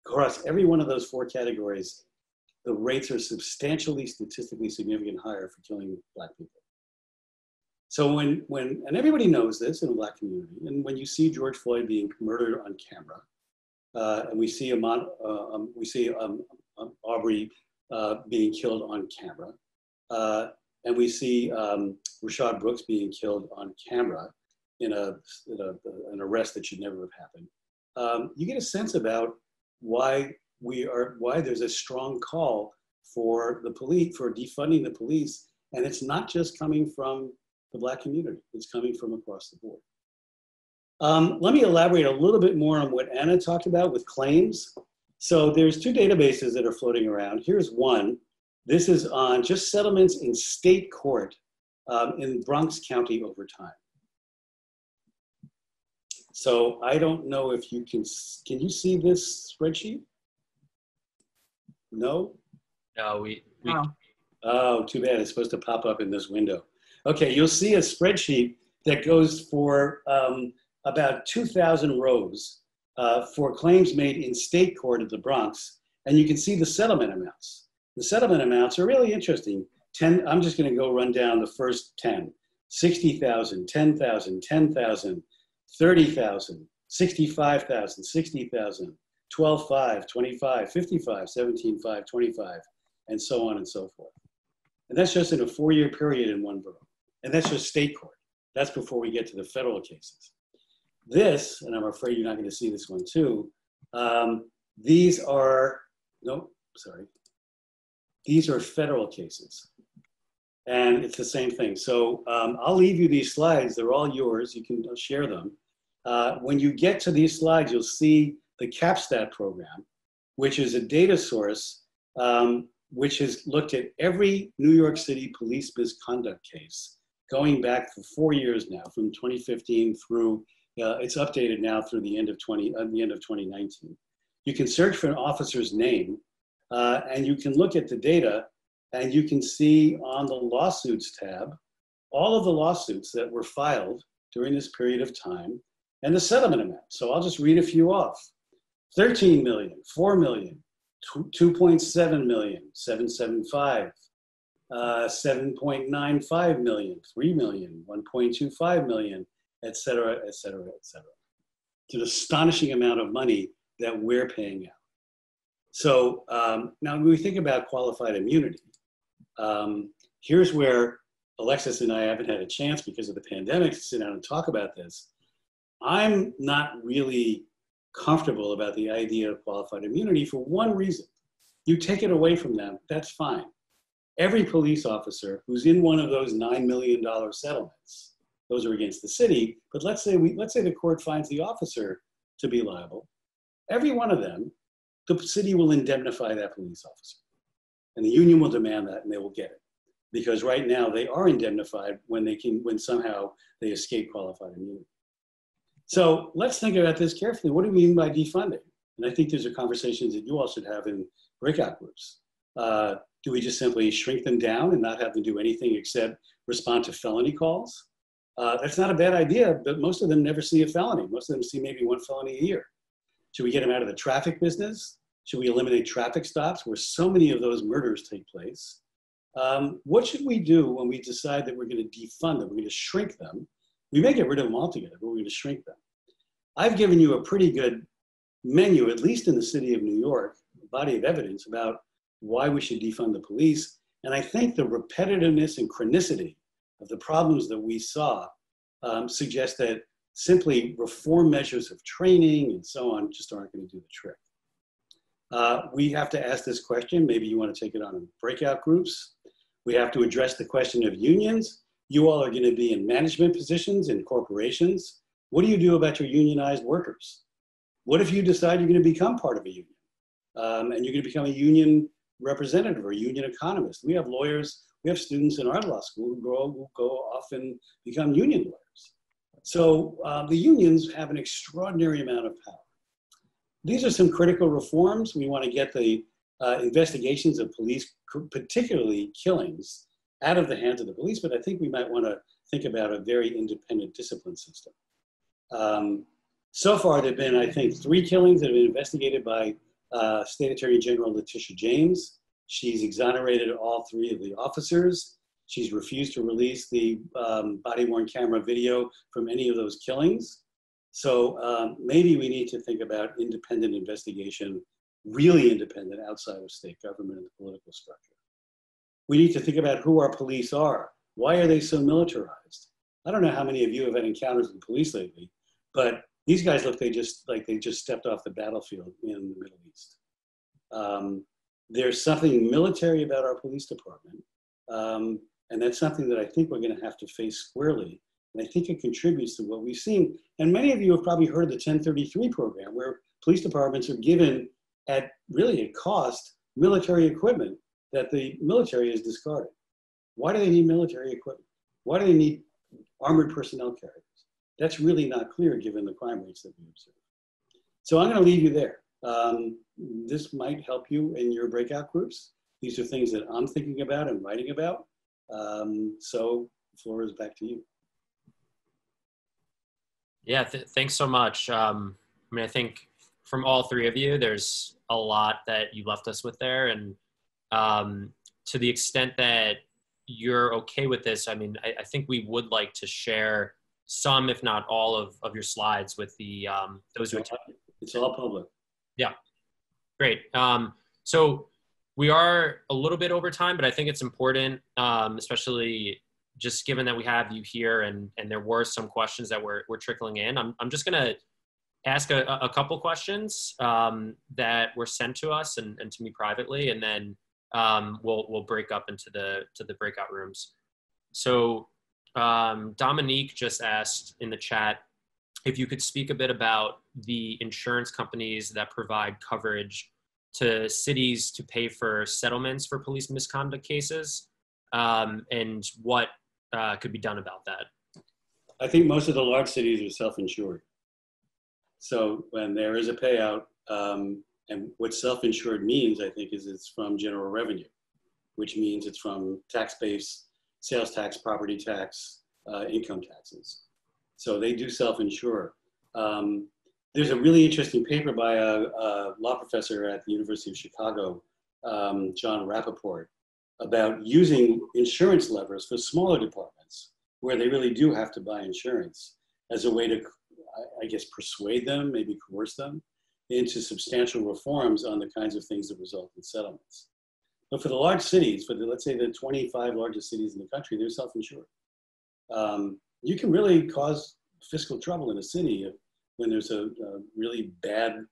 Across every one of those 4 categories, the rates are substantially statistically significant higher for killing Black people. So and everybody knows this in the Black community, and when you see George Floyd being murdered on camera, and we see Aubrey being killed on camera, and we see Rashad Brooks being killed on camera in an arrest that should never have happened. You get a sense about why there's a strong call for the police, for defunding the police, and it's not just coming from the Black community, it's coming from across the board. Let me elaborate a little bit more on what Ana talked about with claims. So there's 2 databases that are floating around. Here's one. This is on just settlements in state court in Bronx County over time. So I don't know if you can you see this spreadsheet? No? No, we Oh, too bad. It's supposed to pop up in this window. Okay, you'll see a spreadsheet that goes for about 2,000 rows for claims made in state court of the Bronx. And you can see the settlement amounts. The settlement amounts are really interesting. I'm just going to go run down the first 10. 60,000, 10,000, 10,000, 30,000, 65,000, 60,000, 12.5, 25, 55, 17.5, 25, and so on and so forth. And that's just in a 4-year period in one borough. And that's just state court. That's before we get to the federal cases. This, and I'm afraid you're not going to see this one too, these are federal cases. And it's the same thing. So I'll leave you these slides. They're all yours. You can share them. When you get to these slides, you'll see the CAPSTAT program, which is a data source which has looked at every New York City police misconduct case going back for 4 years now, from 2015 through, it's updated now through the end of 2019. You can search for an officer's name and you can look at the data and you can see on the lawsuits tab, all of the lawsuits that were filed during this period of time and the settlement amount. So I'll just read a few off. 13 million, 4 million, 2.7 million, 775, 7.95 million, 3 million, 1.25 million, et cetera, et cetera, et cetera. It's an astonishing amount of money that we're paying out. So now when we think about qualified immunity, here's where Alexis and I haven't had a chance because of the pandemic to sit down and talk about this. I'm not really comfortable about the idea of qualified immunity for one reason. You take it away from them, that's fine. Every police officer who's in one of those $9 million settlements, those are against the city, but let's say the court finds the officer to be liable. Every one of them, the city will indemnify that police officer. And the union will demand that, and they will get it. Because right now they are indemnified when somehow they escape qualified immunity. So let's think about this carefully. What do we mean by defunding? And I think these are conversations that you all should have in breakout groups. Do we just simply shrink them down and not have them do anything except respond to felony calls? That's not a bad idea, but most of them never see a felony. Most of them see maybe one felony a year. Should we get them out of the traffic business? Should we eliminate traffic stops where so many of those murders take place? What should we do when we decide that we're going to defund them? We're going to shrink them. We may get rid of them altogether, but we're going to shrink them. I've given you a pretty good menu, at least in the city of New York, a body of evidence about why we should defund the police. And I think the repetitiveness and chronicity of the problems that we saw suggest that simply reform measures of training and so on just aren't going to do the trick. We have to ask this question. Maybe you want to take it on in breakout groups. We have to address the question of unions. You all are going to be in management positions in corporations. What do you do about your unionized workers? What if you decide you're going to become part of a union and you're going to become a union representative or a union economist? We have lawyers, we have students in our law school who go off and become union lawyers. So the unions have an extraordinary amount of power. These are some critical reforms. We want to get the investigations of police, particularly killings, out of the hands of the police, but I think we might want to think about a very independent discipline system. So far, there have been, I think, 3 killings that have been investigated by State Attorney General Letitia James. She's exonerated all 3 of the officers. She's refused to release the body-worn camera video from any of those killings. So maybe we need to think about independent investigation, really independent outside of state government and the political structure. We need to think about who our police are. Why are they so militarized? I don't know how many of you have had encounters with police lately, but these guys look like they just stepped off the battlefield in the Middle East. There's something military about our police department, and that's something that I think we're going to have to face squarely. And I think it contributes to what we've seen. And many of you have probably heard the 1033 program, where police departments are given at really a cost military equipment that the military has discarded. Why do they need military equipment? Why do they need armored personnel carriers? That's really not clear given the crime rates that we observe. So I'm going to leave you there. This might help you in your breakout groups. These are things that I'm thinking about and writing about. So the floor is back to you. Yeah, thanks so much. I mean, I think from all 3 of you, there's a lot that you left us with there. And to the extent that you're okay with this, I mean, I think we would like to share some, if not all, of your slides with the those who attend. It's all public. Yeah, great. So we are a little bit over time, but I think it's important, especially just given that we have you here and there were some questions that were trickling in. I'm just gonna ask a couple questions that were sent to us and to me privately, and then we'll break up into the breakout rooms. So Dominique just asked in the chat if you could speak a bit about the insurance companies that provide coverage to cities to pay for settlements for police misconduct cases, and what could be done about that. I think most of the large cities are self-insured. So when there is a payout, and what self-insured means, I think, is it's from general revenue, which means it's from tax base, sales tax, property tax, income taxes. So they do self-insure. There's a really interesting paper by a law professor at the University of Chicago, John Rappaport, about using insurance levers for smaller departments where they really do have to buy insurance as a way to, I guess, persuade them, maybe coerce them into substantial reforms on the kinds of things that result in settlements. But for the large cities, for the, let's say the 25 largest cities in the country, they're self-insured. You can really cause fiscal trouble in a city when there's a really bad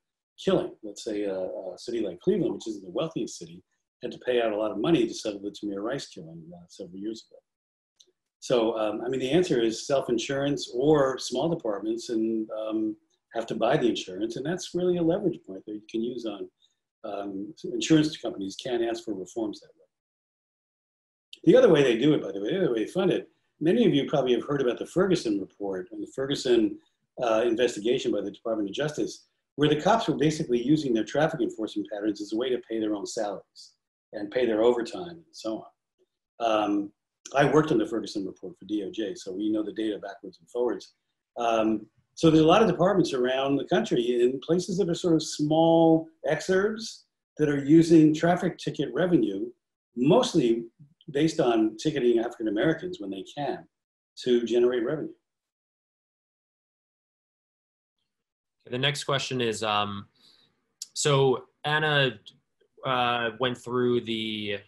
killing. Let's say a city like Cleveland, which isn't the wealthiest city, had to pay out a lot of money to settle the Tamir Rice killing several years ago. So, I mean, the answer is self-insurance or small departments and have to buy the insurance. And that's really a leverage point that you can use on insurance companies can ask for reforms that way. The other way they do it, by the way, the other way they fund it, many of you probably have heard about the Ferguson report and the Ferguson investigation by the Department of Justice, where the cops were basically using their traffic enforcement patterns as a way to pay their own salaries and pay their overtime and so on. I worked on the Ferguson report for DOJ, so we know the data backwards and forwards. So there's a lot of departments around the country in places that are sort of small exurbs that are using traffic ticket revenue, mostly based on ticketing African Americans when they can, to generate revenue. The next question is, so Ana went through the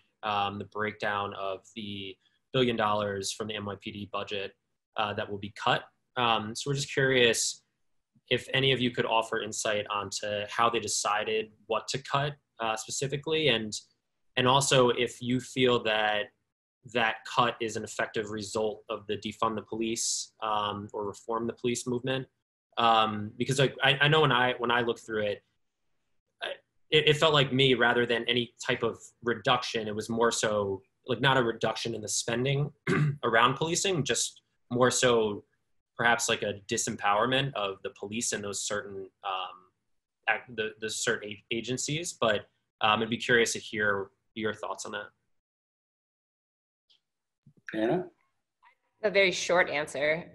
breakdown of the $1 billion from the NYPD budget that will be cut. So we're just curious if any of you could offer insight onto how they decided what to cut specifically, and also if you feel that that cut is an effective result of the defund the police or reform the police movement. Because I know when I looked through it, it felt like me, rather than any type of reduction, it was more so like not a reduction in the spending around policing, just more so perhaps like a disempowerment of the police and those certain the certain agencies. But I'd be curious to hear your thoughts on that. Ana? A very short answer,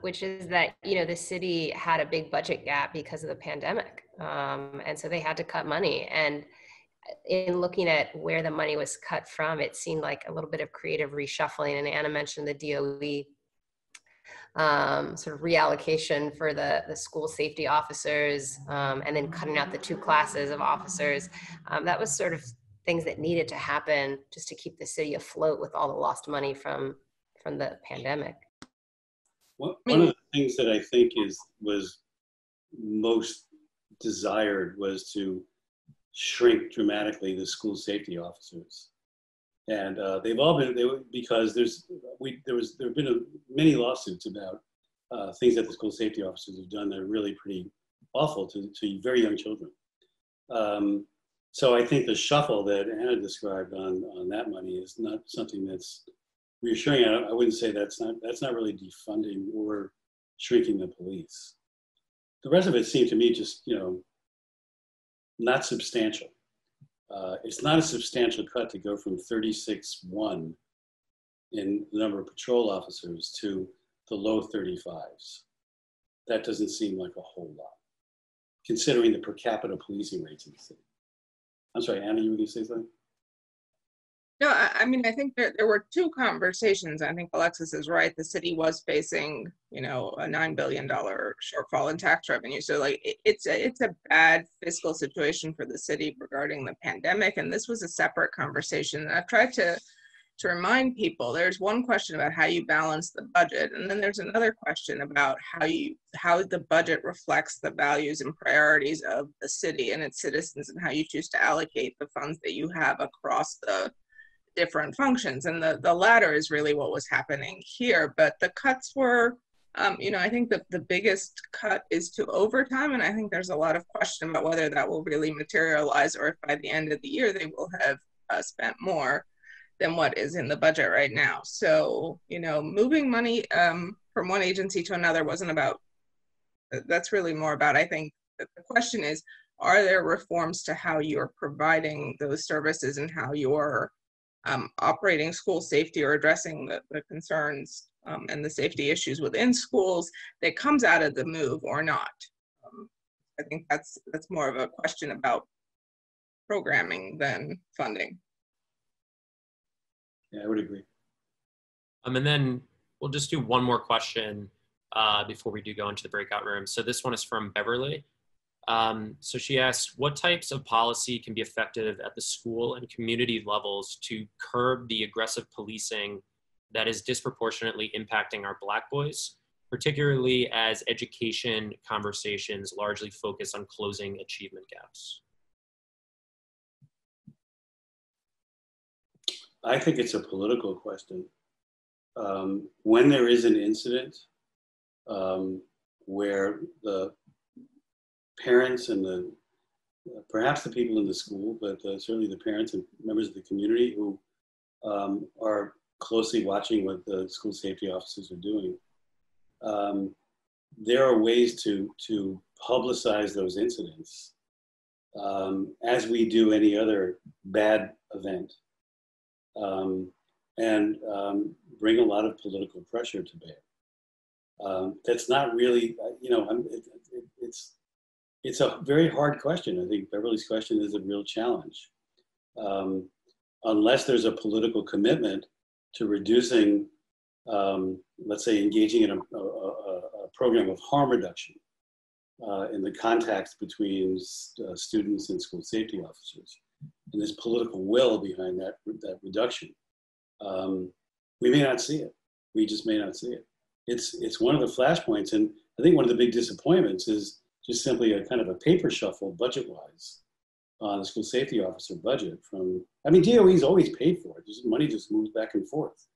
which is that, the city had a big budget gap because of the pandemic. And so they had to cut money. And in looking at where the money was cut from, it seemed like a little bit of creative reshuffling. And Ana mentioned the DOE sort of reallocation for the school safety officers, and then cutting out the 2 classes of officers. That was sort of things that needed to happen just to keep the city afloat with all the lost money from the pandemic. One of the things that I think was most desired was to shrink dramatically the school safety officers, and they've all been because there have been many lawsuits about things that the school safety officers have done that are really pretty awful to very young children. So I think the shuffle that Ana described on that money is not something that's reassuring. I wouldn't say that's not really defunding or shrinking the police. The rest of it seemed to me just, not substantial. It's not a substantial cut to go from 36.1 in the number of patrol officers to the low 35s. That doesn't seem like a whole lot, considering the per capita policing rates in the city. I'm sorry, Ana, you were going to say something? No, I mean, I think there were 2 conversations. I think Alexis is right. The city was facing, a $9 billion shortfall in tax revenue. So like, it's a bad fiscal situation for the city regarding the pandemic. And this was a separate conversation. And I've tried to remind people, there's one question about how you balance the budget. And then there's another question about how the budget reflects the values and priorities of the city and its citizens, and how you choose to allocate the funds that you have across the different functions. And the latter is really what was happening here. But the cuts were, I think the biggest cut is to overtime. And I think there's a lot of question about whether that will really materialize, or if by the end of the year, they will have spent more than what is in the budget right now. So, moving money from one agency to another wasn't about, that's really more about, I think that the question is, are there reforms to how you're providing those services and how you're operating school safety or addressing the concerns and the safety issues within schools that comes out of the move or not? I think that's more of a question about programming than funding. Yeah, I would agree. And then we'll just do one more question before we do go into the breakout room. So this one is from Beverly. So she asks, what types of policy can be effective at the school and community levels to curb the aggressive policing that is disproportionately impacting our Black boys? particularly as education conversations largely focus on closing achievement gaps? I think it's a political question. When there is an incident where the parents and perhaps the people in the school, but certainly the parents and members of the community who are closely watching what the school safety officers are doing, there are ways to publicize those incidents as we do any other bad event, and bring a lot of political pressure to bear. That's not really, it's a very hard question. I think Beverly's question is a real challenge. Unless there's a political commitment to reducing, let's say, engaging in a program of harm reduction in the context between students and school safety officers, and there's political will behind that reduction, we may not see it. We just may not see it. It's one of the flashpoints, and I think one of the big disappointments is just simply a kind of a paper shuffle budget-wise on the school safety officer budget DOE's always paid for it. Money just moves back and forth.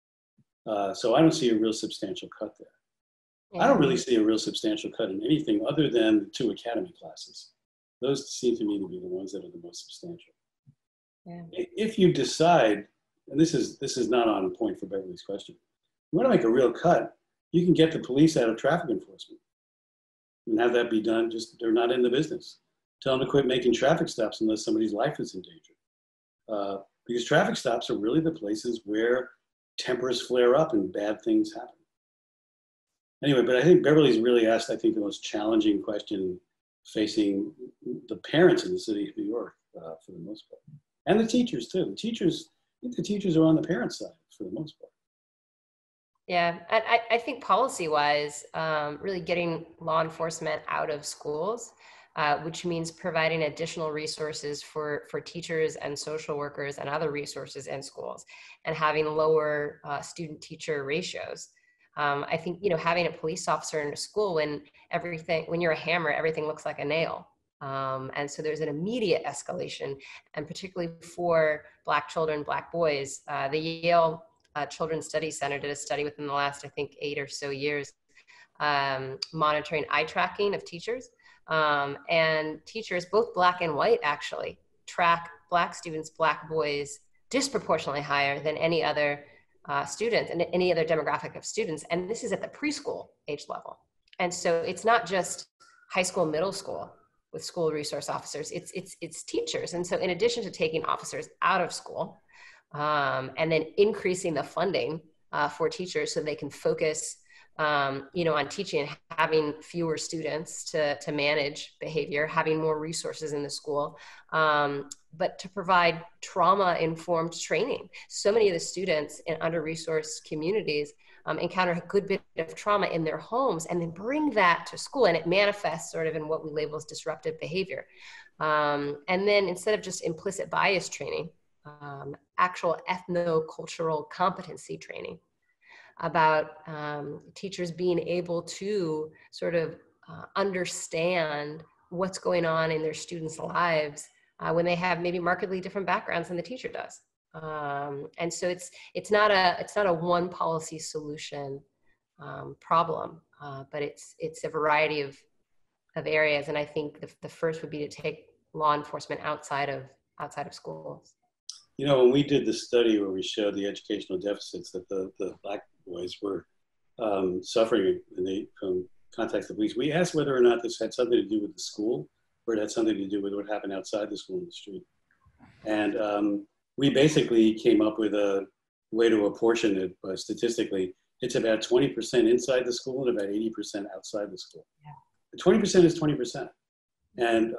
So I don't see a real substantial cut there. Yeah. I don't really see a real substantial cut in anything other than the 2 academy classes. Those seem to me to be the ones that are the most substantial. Yeah. If you decide, and this is not on point for Beverly's question, you want to make a real cut, you can get the police out of traffic enforcement and have that be done. Just, they're not in the business. Tell them to quit making traffic stops unless somebody's life is in danger. Because traffic stops are really the places where tempers flare up and bad things happen. Anyway, but I think Beverly's really asked, I think, the most challenging question facing the parents in the city of New York for the most part. And the teachers too. I think the teachers are on the parent side for the most part. Yeah, and I think policy-wise, really getting law enforcement out of schools, which means providing additional resources for teachers and social workers and other resources in schools, and having lower student-teacher ratios. I think, having a police officer in a school when you're a hammer, everything looks like a nail. And so there's an immediate escalation, and particularly for Black children, Black boys. The Yale Children's Studies Center did a study within the last, I think, 8 or so years, monitoring eye tracking of teachers. And teachers, both Black and white, actually track Black students, Black boys, disproportionately higher than any other student and any other demographic of students. And this is at the preschool age level. And so it's not just high school, middle school with school resource officers, it's teachers. And so in addition to taking officers out of school, and then increasing the funding for teachers so they can focus on teaching and having fewer students to manage behavior, having more resources in the school, but to provide trauma-informed training. So many of the students in under-resourced communities encounter a good bit of trauma in their homes and then bring that to school, and it manifests sort of in what we label as disruptive behavior. And then instead of just implicit bias training, actual ethno-cultural competency training about teachers being able to sort of understand what's going on in their students' lives when they have maybe markedly different backgrounds than the teacher does. And so it's not a one policy solution problem, but it's a variety of areas. And I think the first would be to take law enforcement outside of schools. When we did the study where we showed the educational deficits that the Black boys were suffering from contacts with the police, we asked whether or not this had something to do with the school or it had something to do with what happened outside the school in the street. And we basically came up with a way to apportion it statistically. It's about 20% inside the school and about 80% outside the school. Yeah. 20% is 20%. And,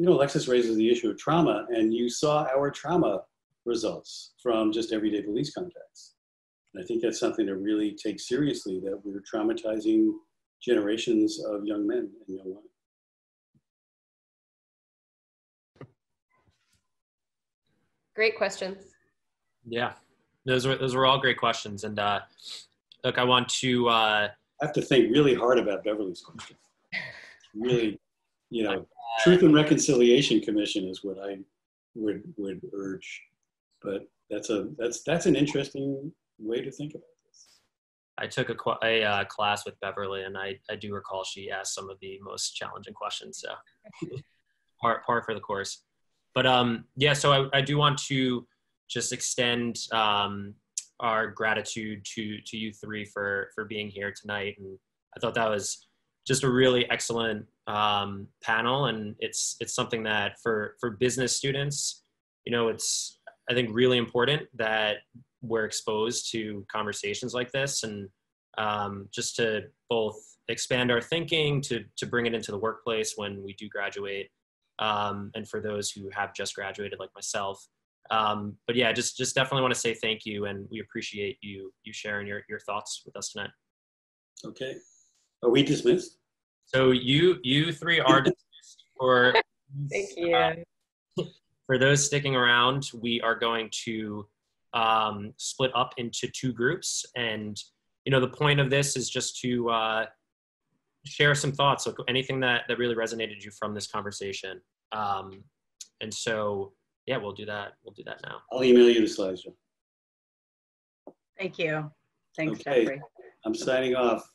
Alexis raises the issue of trauma, and you saw our trauma results from just everyday police contacts. And I think that's something to really take seriously, that we're traumatizing generations of young men and young women. Great questions. Yeah, those were all great questions. And look, I want to. I have to think really hard about Beverly's question. Really, you know, Truth and Reconciliation Commission is what I would urge. But that's an interesting way to think about this. I took a class with Beverly, and I do recall she asked some of the most challenging questions. So par for the course. But yeah, so I do want to just extend our gratitude to you three for being here tonight. And I thought that was just a really excellent panel. And it's something that for business students, you know, it's, I think, really important that we're exposed to conversations like this, and just to both expand our thinking, to bring it into the workplace when we do graduate, and for those who have just graduated like myself. But yeah, just definitely want to say thank you, and we appreciate you sharing your thoughts with us tonight. Okay. Are we dismissed? So you three are dismissed. For Thank you. For those sticking around, we are going to split up into two groups, and you know, the point of this is just to share some thoughts, like anything that really resonated you from this conversation. And so, yeah, we'll do that. We'll do that now. I'll email you the slides, Joe. Thank you. Thanks, Okay. Jeffrey. I'm signing off.